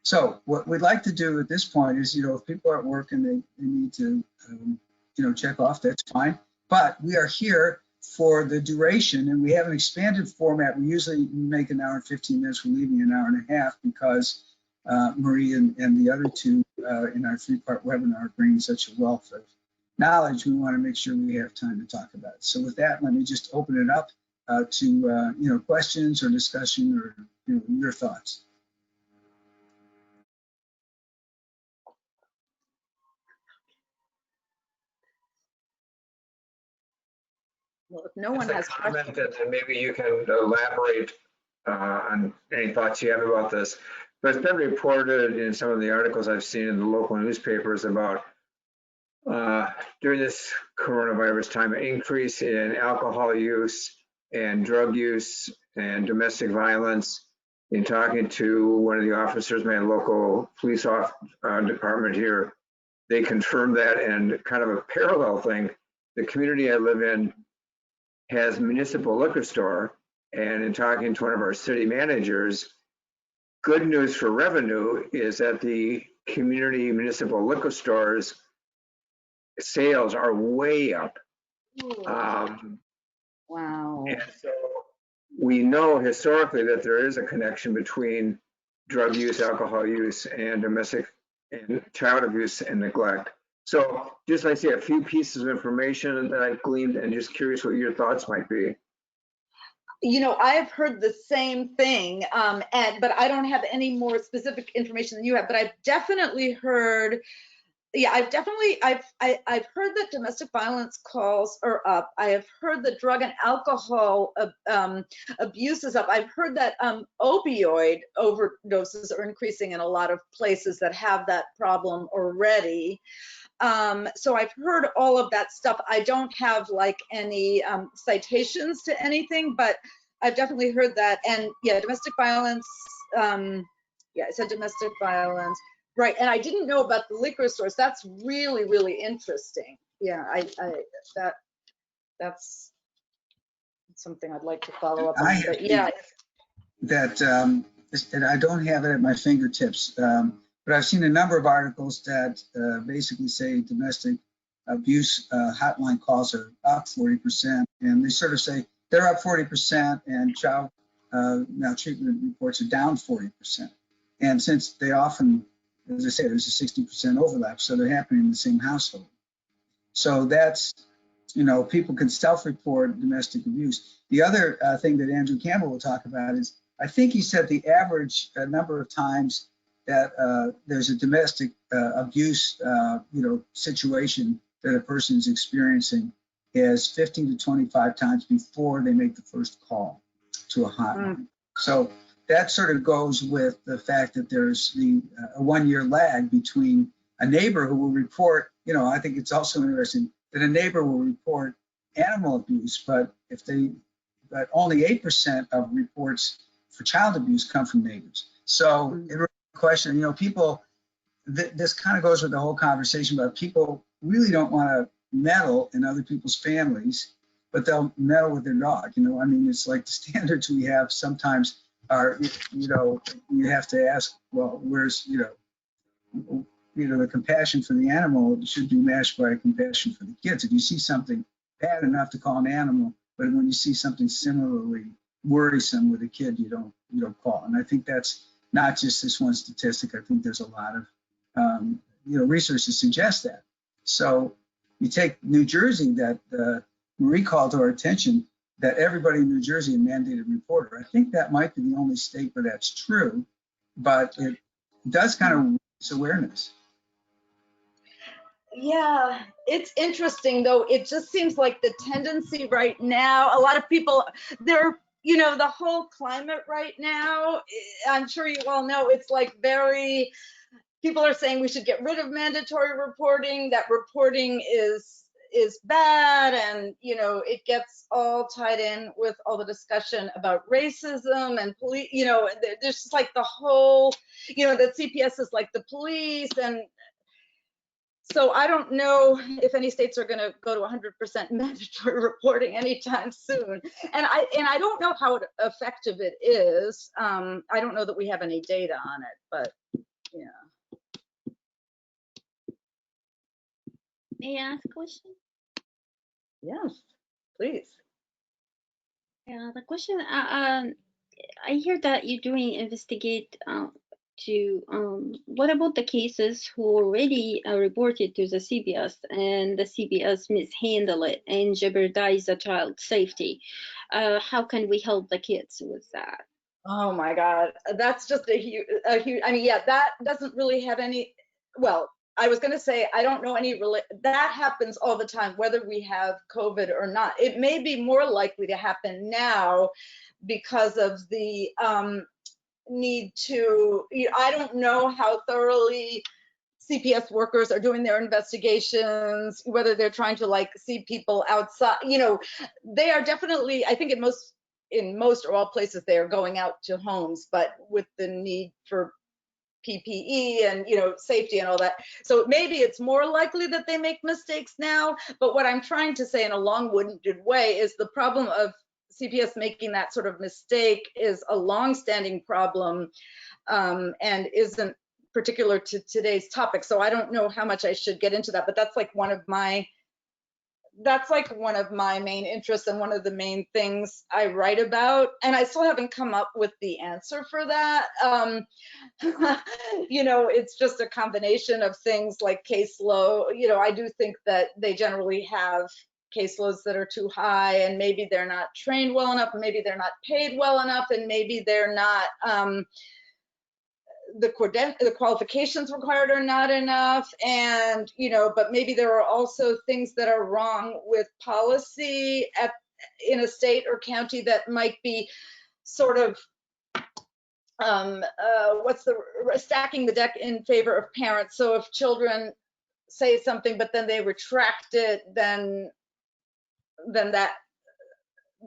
So what we'd like to do at this point is, if people are at work and they need to, check off, that's fine. But we are here for the duration, and we have an expanded format. We usually make an hour and 15 minutes. We're leaving an hour and a half because Marie and the other two in our 3-part webinar bring such a wealth of knowledge. We want to make sure we have time to talk about it. So with that, let me just open it up to questions or discussion or your thoughts. Well, if no one has comment, and maybe you can elaborate on any thoughts you have about this. But it's been reported in some of the articles I've seen in the local newspapers about during this coronavirus time, an increase in alcohol use and drug use and domestic violence. In talking to one of the officers, my local police department here, they confirmed that. And kind of a parallel thing, the community I live in has a municipal liquor store, and in talking to one of our city managers, good news for revenue is that the community municipal liquor stores sales are way up. Wow. And so we know historically that there is a connection between drug use, alcohol use, and domestic and child abuse and neglect. So just like I say, a few pieces of information that I've gleaned, and just curious what your thoughts might be. I've heard the same thing, but I don't have any more specific information than you have. But I've definitely heard, I've heard that domestic violence calls are up. I have heard that drug and alcohol abuse is up. I've heard that opioid overdoses are increasing in a lot of places that have that problem already. So I've heard all of that stuff. I don't have like any citations to anything, but I've definitely heard that. And yeah, domestic violence. I said domestic violence, right? And I didn't know about the liquor stores. That's really, really interesting. Yeah, that's something I'd like to follow up on. But yeah, and I don't have it at my fingertips. But I've seen a number of articles that basically say domestic abuse hotline calls are up 40%, and they sort of say they're up 40%, and child maltreatment reports are down 40%. And since they often, as I say, there's a 60% overlap, so they're happening in the same household. So that's, people can self-report domestic abuse. The other thing that Andrew Campbell will talk about is, I think he said the average number of times that there's a domestic abuse, situation that a person is experiencing is 15 to 25 times before they make the first call to a hotline. So that sort of goes with the fact that there's a 1-year lag between a neighbor who will report, I think it's also interesting that a neighbor will report animal abuse, but only 8% of reports for child abuse come from neighbors. So it question, people, this kind of goes with the whole conversation about people really don't want to meddle in other people's families, but they'll meddle with their dog. It's like the standards we have sometimes are, you have to ask, well, where's, the compassion for the animal should be matched by compassion for the kids. If you see something bad enough to call an animal, but when you see something similarly worrisome with a kid, you don't call. And I think that's not just this one statistic. I think there's a lot of research to suggest that. So you take New Jersey, that Marie called to our attention that everybody in New Jersey is a mandated reporter. I think that might be the only state where that's true, but it does kind of raise awareness. Yeah, it's interesting though. It just seems like the tendency right now, a lot of people, they're, the whole climate right now, I'm sure you all know, it's like people are saying we should get rid of mandatory reporting, that reporting is bad, and it gets all tied in with all the discussion about racism and police, there's just like the whole, that CPS is like the police. And so I don't know if any states are going to go to 100% mandatory reporting anytime soon. And I don't know how effective it is. I don't know that we have any data on it, but yeah. May I ask a question? Yes, please. Yeah, the question, I hear that you're doing investigate what about the cases who already reported to the CBS and the CBS mishandle it and jeopardize the child's safety? How can we help the kids with that? Oh my God, that's just a huge, I mean, yeah, that doesn't really have any, well, I was going to say, I don't know any, that happens all the time, whether we have COVID or not. It may be more likely to happen now because of the need to, I don't know how thoroughly CPS workers are doing their investigations, whether they're trying to like see people outside, they are definitely, I think in most or all places, they are going out to homes, but with the need for PPE and safety and all that. So maybe it's more likely that they make mistakes now. But what I'm trying to say in a long-winded way is the problem of CPS making that sort of mistake is a long-standing problem and isn't particular to today's topic. So I don't know how much I should get into that, but that's like one of my main interests and one of the main things I write about. And I still haven't come up with the answer for that. It's just a combination of things like caseload. I do think that they generally have caseloads that are too high, and maybe they're not trained well enough, and maybe they're not paid well enough, and maybe they're not, the qualifications required are not enough, and but maybe there are also things that are wrong with policy in a state or county that might be sort of stacking the deck in favor of parents. So if children say something but then they retract it, then that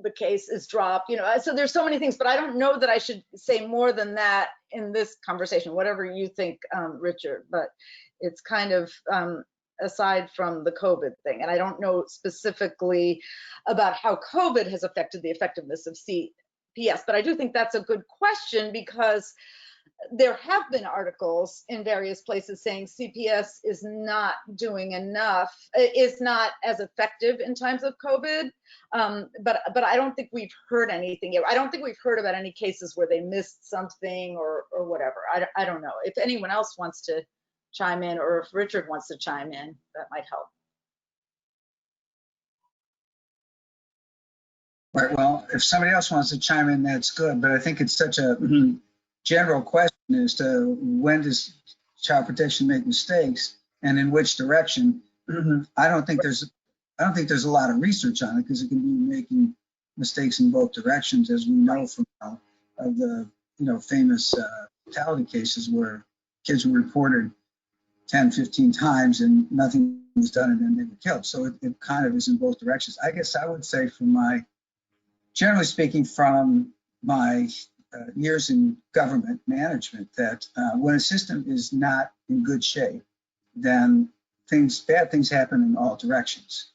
the case is dropped. So there's so many things, but I don't know that I should say more than that in this conversation, whatever you think, Richard, but it's kind of aside from the COVID thing. And I don't know specifically about how COVID has affected the effectiveness of CPS, but I do think that's a good question, because there have been articles in various places saying CPS is not doing enough, is not as effective in times of COVID. But I don't think we've heard anything yet. I don't think we've heard about any cases where they missed something or whatever. I don't know. If anyone else wants to chime in, or if Richard wants to chime in, that might help. Right, well, if somebody else wants to chime in, that's good, but I think it's such a general question as to when does child protection make mistakes and in which direction. I don't think there's a lot of research on it, because it can be making mistakes in both directions, as we know from of the famous fatality cases where kids were reported 10, 15 times and nothing was done and then they were killed. So it kind of is in both directions. I guess I would say generally speaking, from my years in government management, that when a system is not in good shape, then bad things happen in all directions.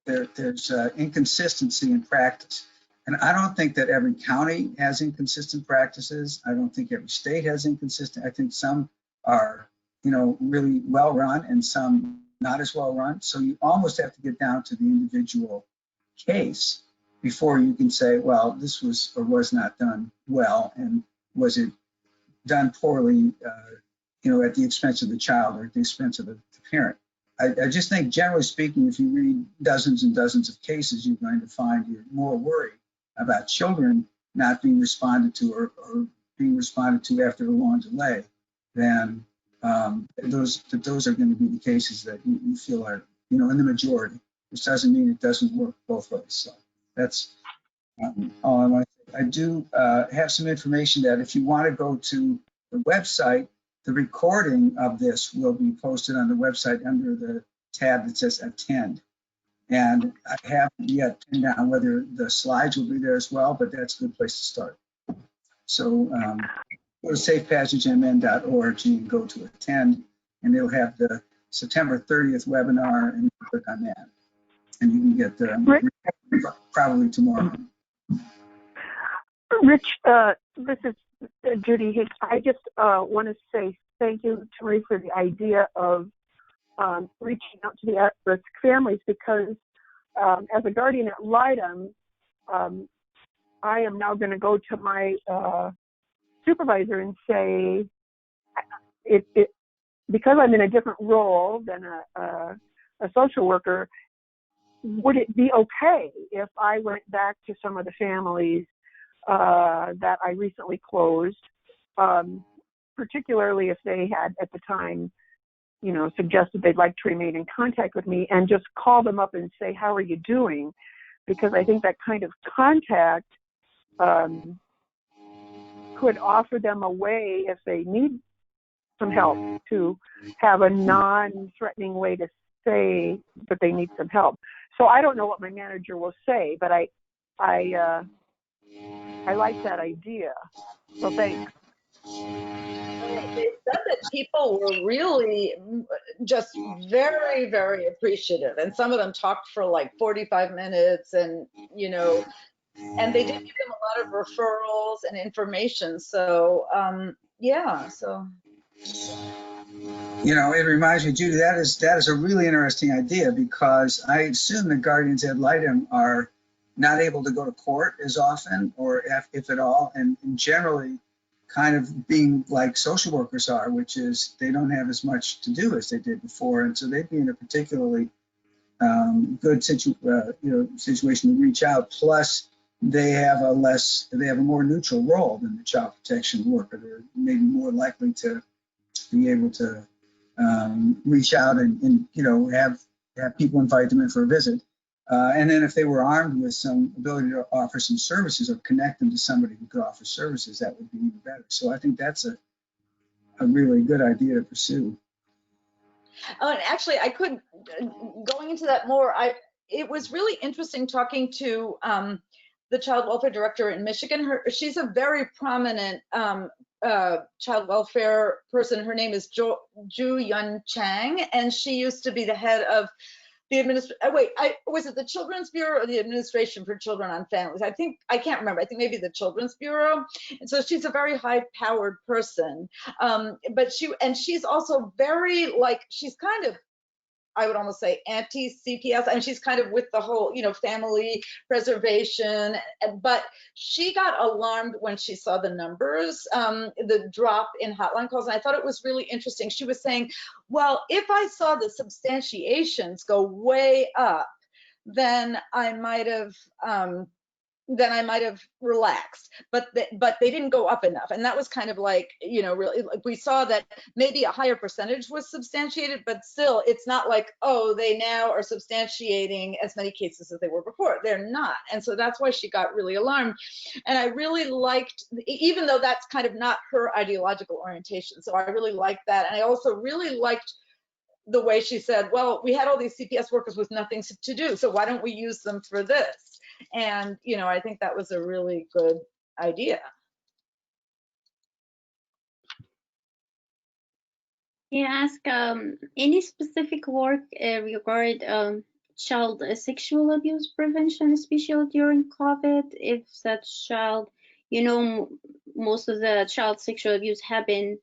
There's inconsistency in practice. And I don't think that every county has inconsistent practices. I don't think every state has inconsistent. I think some are, really well run and some not as well run. So you almost have to get down to the individual case before you can say, well, this was or was not done well, and was it done poorly, at the expense of the child or at the expense of the parent. I just think, generally speaking, if you read dozens and dozens of cases, you're going to find you're more worried about children not being responded to or being responded to after a long delay than those are going to be the cases that you feel are, you know, in the majority, which doesn't mean it doesn't work both ways. So that's all I want to say. I do have some information that if you want to go to the website, the recording of this will be posted on the website under the tab that says attend. And I haven't yet pinned down whether the slides will be there as well, but that's a good place to start. So go to safepassagemn.org and go to attend, and it'll have the September 30th webinar, and you click on that. And you can get the probably tomorrow. Rich, this is Judy Hicks. I just want to say thank you to Marie for the idea of reaching out to the at-risk families, because as a guardian at Litem, I am now going to go to my supervisor and say, because I'm in a different role than a social worker, would it be okay if I went back to some of the families that I recently closed, particularly if they had at the time, you know, suggested they'd like to remain in contact with me, and just call them up and say, how are you doing? Because I think that kind of contact could offer them a way, if they need some help, to have a non-threatening way to say that they need some help. So I don't know what my manager will say, but I like that idea. So thanks. They said that people were really just very, very appreciative. And some of them talked for like 45 minutes and, you know, and they did give them a lot of referrals and information. So, yeah, so. You know, it reminds me, Judy, that is a really interesting idea, because I assume the guardians ad litem are not able to go to court as often, or if at all, and generally kind of being like social workers are, which is they don't have as much to do as they did before, and so they'd be in a particularly good situation to reach out. Plus, they have a more neutral role than the child protection worker. They're maybe more likely to be able to reach out and you know, have people invite them in for a visit. And then if they were armed with some ability to offer some services or connect them to somebody who could offer services, that would be even better. So I think that's a really good idea to pursue. Oh, and actually, I could, going into that more, it was really interesting talking to the child welfare director in Michigan. She's a very prominent child welfare person. Her name is Ju Yun Chang, and she used to be the head of the was it the Children's Bureau or the Administration for Children on Families? I can't remember. I think maybe the Children's Bureau. And so she's a very high-powered person. But she's also very, like, she's kind of, I would almost say, anti-CPS, and she's kind of with the whole, you know, family preservation. But she got alarmed when she saw the numbers, the drop in hotline calls, and I thought it was really interesting. She was saying, well, if I saw the substantiations go way up, then I might have relaxed, but they didn't go up enough. And that was kind of like, you know, really, like, we saw that maybe a higher percentage was substantiated, but still it's not like, oh, they now are substantiating as many cases as they were before. They're not. And so that's why she got really alarmed. And I really liked, even though that's kind of not her ideological orientation, so I really liked that. And I also really liked the way she said, well, we had all these CPS workers with nothing to do, so why don't we use them for this? And, you know, I think that was a really good idea. May I ask any specific work regarding child sexual abuse prevention, especially during COVID? If that child, you know, most of the child sexual abuse happen,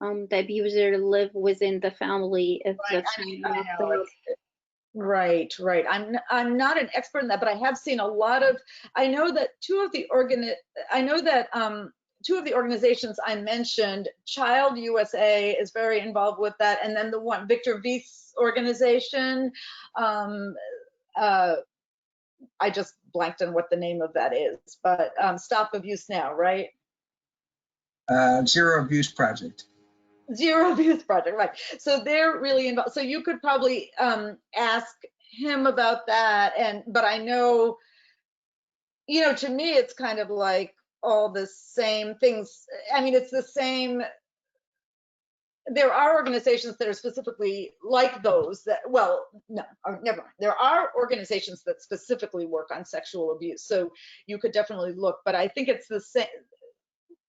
the abuser live within the family. If Right, Right. I'm not an expert in that, but I have seen a lot of. I know that two of the organizations I mentioned, Child USA is very involved with that, and then the one Victor Vieth's organization. I just blanked on what the name of that is, but Stop Abuse Now, right? Zero Abuse Project. Zero Abuse Project, right. So they're really involved. So you could probably ask him about that. But I know, to me, it's kind of like all the same things. I mean, it's the same. There are organizations that are specifically like those that, well, no, never mind. There are organizations that specifically work on sexual abuse. So you could definitely look, but I think it's the same,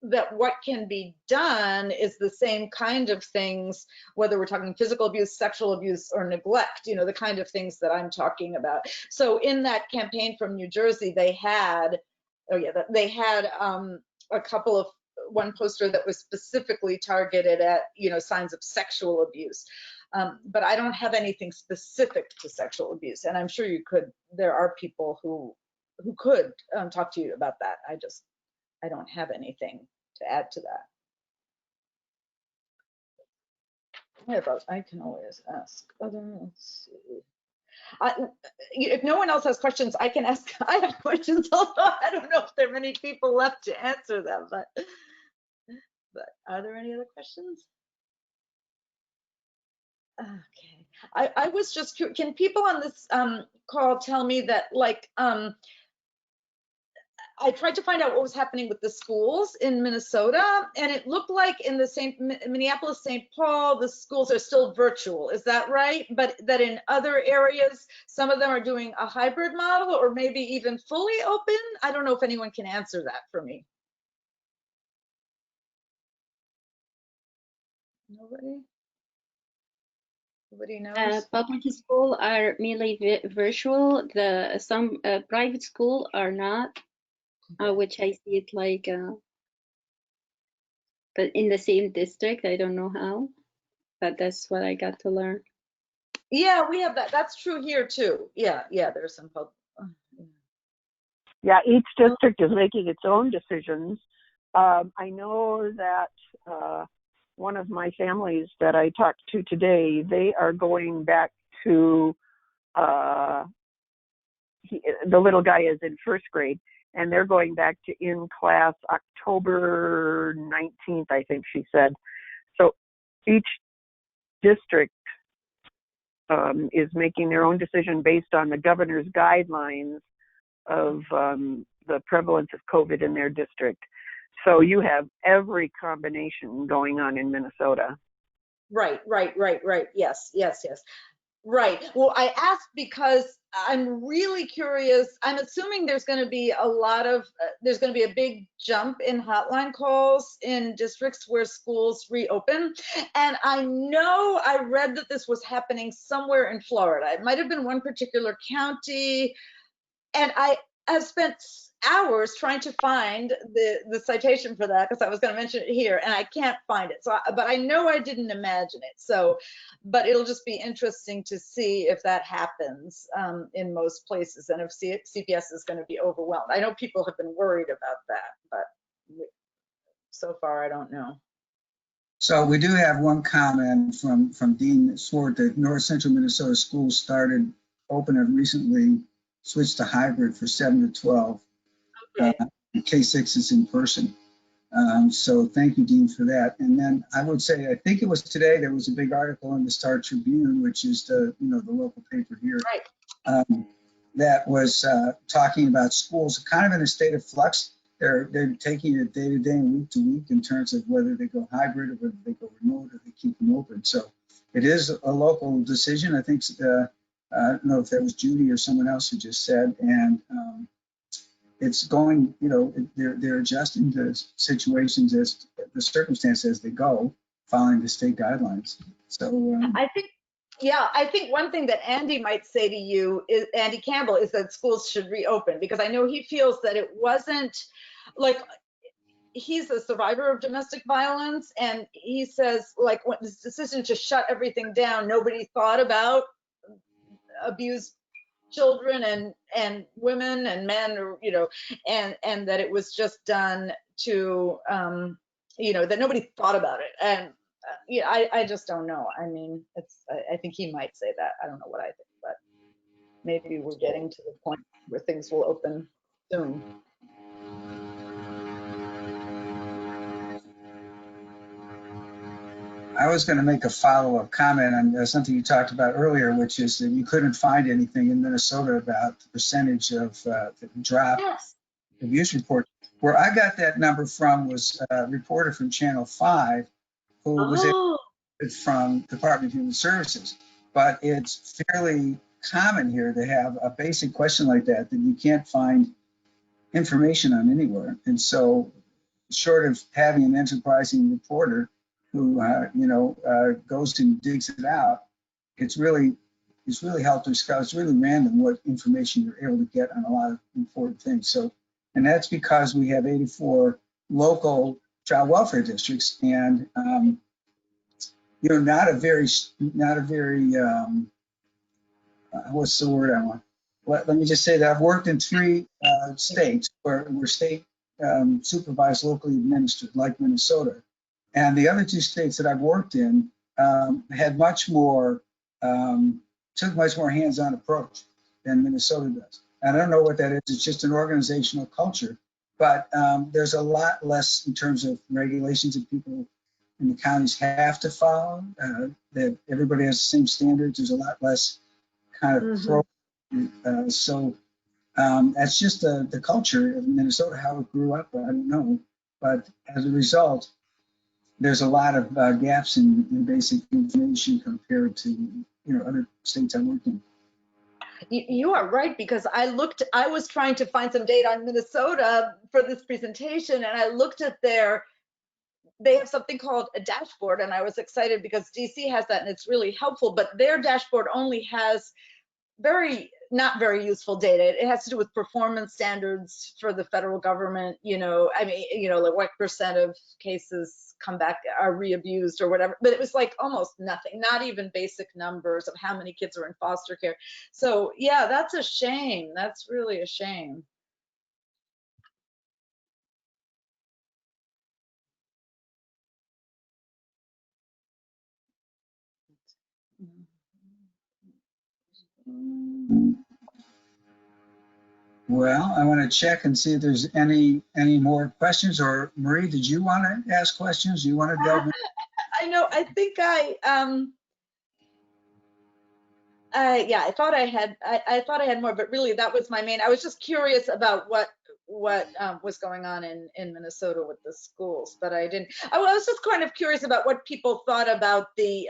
that what can be done is the same kind of things, whether we're talking physical abuse, sexual abuse, or neglect, the kind of things that I'm talking about. So in that campaign from New Jersey, they had, a couple of, one poster that was specifically targeted at, signs of sexual abuse. But I don't have anything specific to sexual abuse. And I'm sure there are people who could talk to you about that. I don't have anything to add to that. I can always ask let's see. If no one else has questions, I can ask. I have questions, although I don't know if there are many people left to answer them, but are there any other questions? Okay. I was just curious, can people on this call tell me that, like, I tried to find out what was happening with the schools in Minnesota, and it looked like in the Minneapolis, St. Paul, the schools are still virtual. Is that right? But that in other areas, some of them are doing a hybrid model or maybe even fully open? I don't know if anyone can answer that for me. Nobody? Nobody knows? Public school are mainly virtual. Some private school are not, which I see it like, but in the same district. I don't know how, but that's what I got to learn. Yeah, we have that. That's true here too. Yeah, there's some public. Yeah, each district is making its own decisions. I know that one of my families that I talked to today, they are going back to, the little guy is in first grade, and they're going back to in class October 19th, I think she said. So each district is making their own decision based on the governor's guidelines of the prevalence of COVID in their district. So you have every combination going on in Minnesota. Right. Yes. Right. Well, I asked because I'm really curious. I'm assuming there's going to be there's going to be a big jump in hotline calls in districts where schools reopen. And I know I read that this was happening somewhere in Florida. It might have been one particular county. And I have spent hours trying to find the citation for that because I was going to mention it here and I can't find it. But I know I didn't imagine it. But it'll just be interesting to see if that happens in most places and if CPS is going to be overwhelmed. I know people have been worried about that, but so far I don't know. So we do have one comment from Dean Swart that North Central Minnesota schools started open and recently switched to hybrid for 7 to 12. Okay. K6 is in person. So thank you, Dean, for that. And then I would say, I think it was today, there was a big article in the Star Tribune, which is the local paper here, Right. that was talking about schools kind of in a state of flux. They're taking it day to day and week to week in terms of whether they go hybrid or whether they go remote or they keep them open. So it is a local decision. I think, I don't know if that was Judy or someone else who just said, and it's going, they're adjusting to situations as the circumstance as they go, following the state guidelines. So I think one thing that Andy might say to you, Andy Campbell, is that schools should reopen, because I know he feels that it wasn't like, he's a survivor of domestic violence, and he says, like, when this decision to shut everything down, nobody thought about abused children and women and men, or and that it was just done to that nobody thought about it. And I just don't know. I mean, I think he might say that. I don't know what I think, but maybe we're getting to the point where things will open soon. I was going to make a follow-up comment on something you talked about earlier, which is that you couldn't find anything in Minnesota about the percentage of drop Yes. abuse report. Where I got that number from was a reporter from Channel 5 who was Oh, from Department of Human Services. But it's fairly common here to have a basic question like that you can't find information on anywhere. And so short of having an enterprising reporter who goes and digs it out, it's really helped us scout. It's really random what information you're able to get on a lot of important things. So, and that's because we have 84 local child welfare districts, and not a very what's the word I want? Let me just say that I've worked in 3 states where state supervised, locally administered, like Minnesota. And the other 2 states that I've worked in had much more, took much more hands-on approach than Minnesota does. And I don't know what that is. It's just an organizational culture. But there's a lot less in terms of regulations that people in the counties have to follow, that everybody has the same standards. There's a lot less kind of so that's just the culture of Minnesota, how it grew up. I don't know, but as a result, there's a lot of gaps in basic information compared to other states I worked in. You are right, because I was trying to find some data on Minnesota for this presentation, and I looked at they have something called a dashboard, and I was excited because DC has that and it's really helpful, but their dashboard only has not very useful data. It has to do with performance standards for the federal government, like what percent of cases come back are re-abused or whatever, but it was like almost nothing, not even basic numbers of how many kids are in foster care. So yeah, that's a shame. That's really a shame. Well, I want to check and see if there's any more questions. Or Marie, did you want to ask questions? Do you want to delve in? I know. I think I thought I had more, but really that was my main. I was just curious about what was going on in Minnesota with the schools, but I didn't. I was just kind of curious about what people thought about the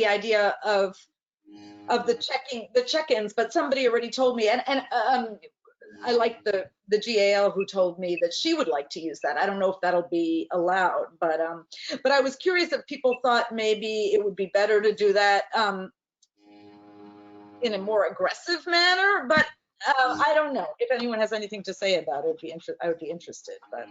idea of the check-ins, but somebody already told me, and I like the GAL who told me that she would like to use that. I don't know if that'll be allowed, but I was curious if people thought maybe it would be better to do that in a more aggressive manner. But I don't know if anyone has anything to say about it. I would be interested. But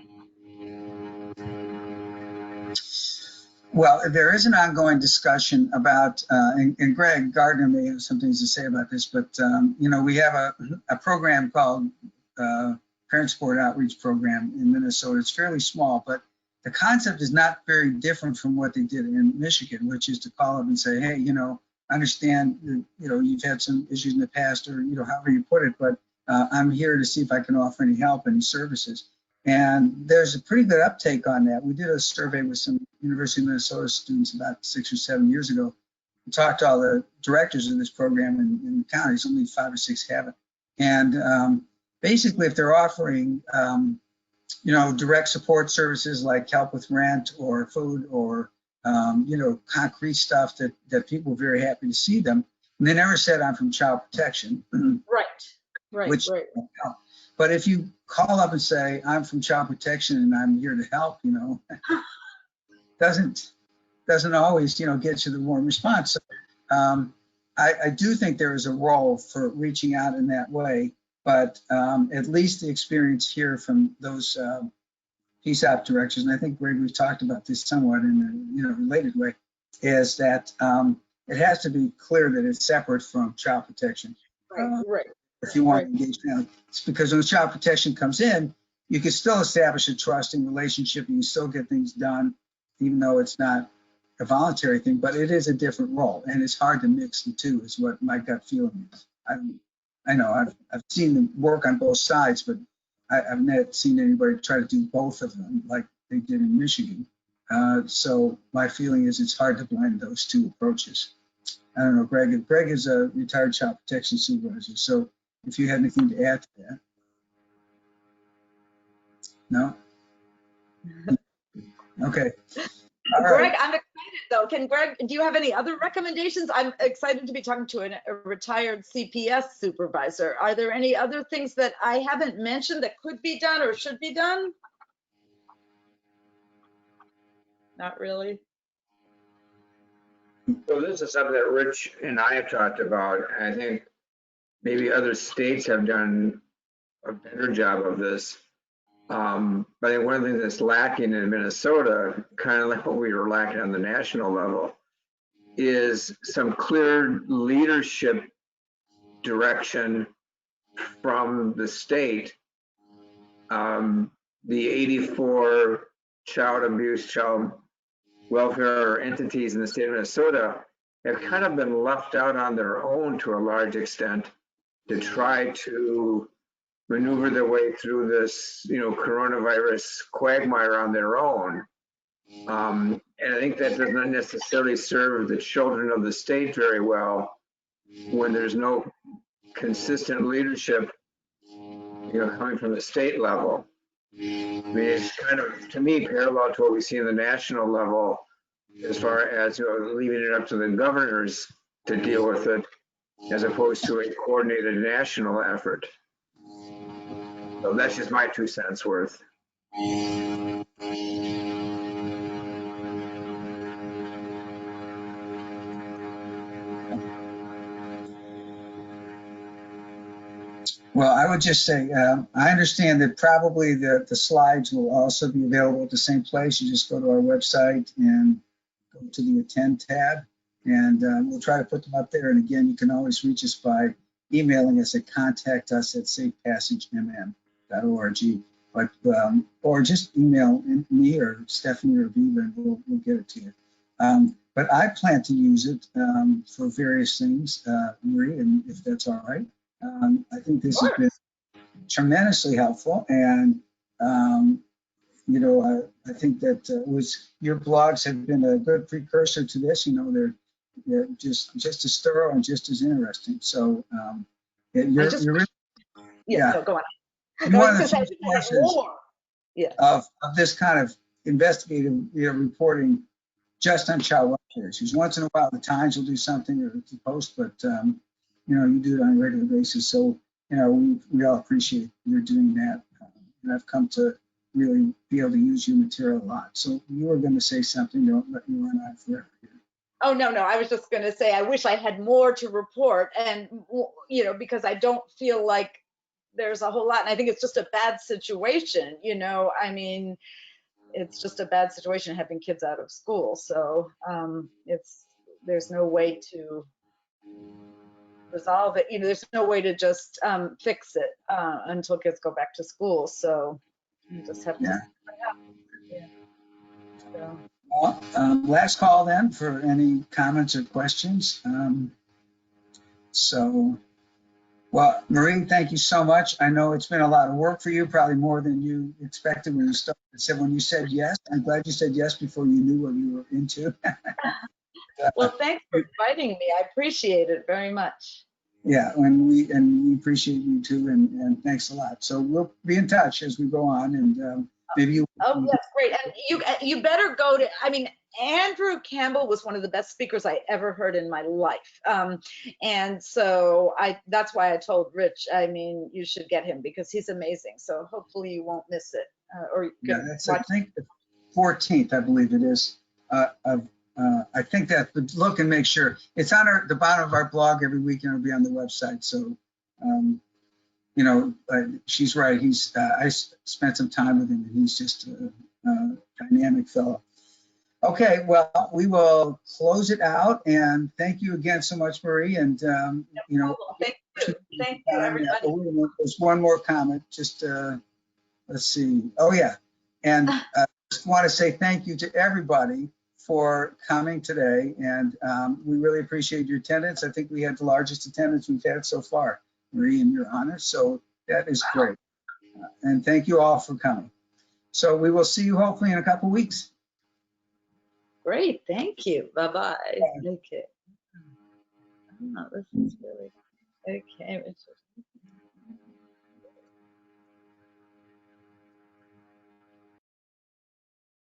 Well, there is an ongoing discussion about, and Greg Gardner may have some things to say about this, but we have a program called Parent Support Outreach Program in Minnesota. It's fairly small, but the concept is not very different from what they did in Michigan, which is to call up and say, hey, I understand that, you've had some issues in the past, or however you put it, but I'm here to see if I can offer any help, any services. And there's a pretty good uptake on that. We did a survey with some University of Minnesota students about 6 or 7 years ago. We talked to all the directors of this program in the counties. Only 5 or 6 have it. And basically, if they're offering, direct support services like help with rent or food or, concrete stuff that people are very happy to see them. And they never said I'm from Child Protection. right. Which, but if you call up and say, I'm from Child Protection and I'm here to help, doesn't always, get you the warm response. So, I do think there is a role for reaching out in that way, but at least the experience here from those PSAP directors, and I think Greg, we've talked about this somewhat in a related way, is that it has to be clear that it's separate from Child Protection. Right. If you want to engage now, it's because when Child Protection comes in, you can still establish a trusting relationship and you still get things done, even though it's not a voluntary thing, but it is a different role, and it's hard to mix the two is what my gut feeling is. I know I've seen them work on both sides, but I've not seen anybody try to do both of them like they did in Michigan. So my feeling is it's hard to blend those two approaches. I don't know, Greg. Greg is a retired child protection supervisor. So if you had anything to add to that. No? Okay. All Greg, right. I'm excited though. Greg, do you have any other recommendations? I'm excited to be talking to a retired CPS supervisor. Are there any other things that I haven't mentioned that could be done or should be done? Not really. So this is something that Rich and I have talked about. I think maybe other states have done a better job of this. But I think one of the things that's lacking in Minnesota, kind of like what we were lacking on the national level, is some clear leadership direction from the state. The 84 child abuse, child welfare entities in the state of Minnesota have kind of been left out on their own to a large extent to try to maneuver their way through this, coronavirus quagmire on their own. And I think that does not necessarily serve the children of the state very well when there's no consistent leadership, coming from the state level. I mean, it's kind of, to me, parallel to what we see in the national level, as far as leaving it up to the governors to deal with it, as opposed to a coordinated national effort. So that's just my 2 cents worth. Well, I would just say, I understand that probably the slides will also be available at the same place. You just go to our website and go to the attend tab, and we'll try to put them up there. And again, you can always reach us by emailing us at contact@safepassagemmm.org, but or just email me or Stephanie or Viva, and we'll get it to you. But I plan to use it for various things, Marie, and if that's all right. I think this has been tremendously helpful, and I think that your blogs have been a good precursor to this. They're just as thorough and just as interesting. So you're really, No, go on. you're one of the few sources of this kind of investigative reporting just on child welfare issues. Once in a while, the Times will do something or the Post, but you do it on a regular basis. So, we all appreciate you're doing that. And I've come to really be able to use your material a lot. So you were going to say something, don't let me run on forever here. Oh, no, I was just going to say, I wish I had more to report, and, because I don't feel like there's a whole lot, and I think it's just a bad situation, I mean, it's just a bad situation having kids out of school. So there's no way to resolve it. There's no way to just fix it until kids go back to school. So you just have to. Yeah. So. Well, last call then for any comments or questions. Well, Marie, thank you so much. I know it's been a lot of work for you, probably more than you expected when you started. When you said yes, I'm glad you said yes before you knew what you were into. Well, thanks for inviting me. I appreciate it very much. Yeah, and we appreciate you too, and thanks a lot. So we'll be in touch as we go on, and maybe you. Oh, that's great. And you better go to. I mean, Andrew Campbell was one of the best speakers I ever heard in my life, and so that's why I told Rich. I mean, you should get him because he's amazing. So hopefully you won't miss it. That's I think the 14th, I believe it is. I think that, but look and make sure it's on the bottom of our blog every week, and it'll be on the website. So, she's right. I spent some time with him, and he's just a dynamic fellow. Okay, well, we will close it out, and thank you again so much, Marie. And thank you, everybody. There's one more comment. Just let's see. Oh yeah, and just want to say thank you to everybody for coming today, and we really appreciate your attendance. I think we had the largest attendance we've had so far, Marie, in your honor, so that is great. And thank you all for coming. So we will see you hopefully in a couple weeks. Great, thank you. Bye-bye. Okay. Oh, this is really, okay, Richard.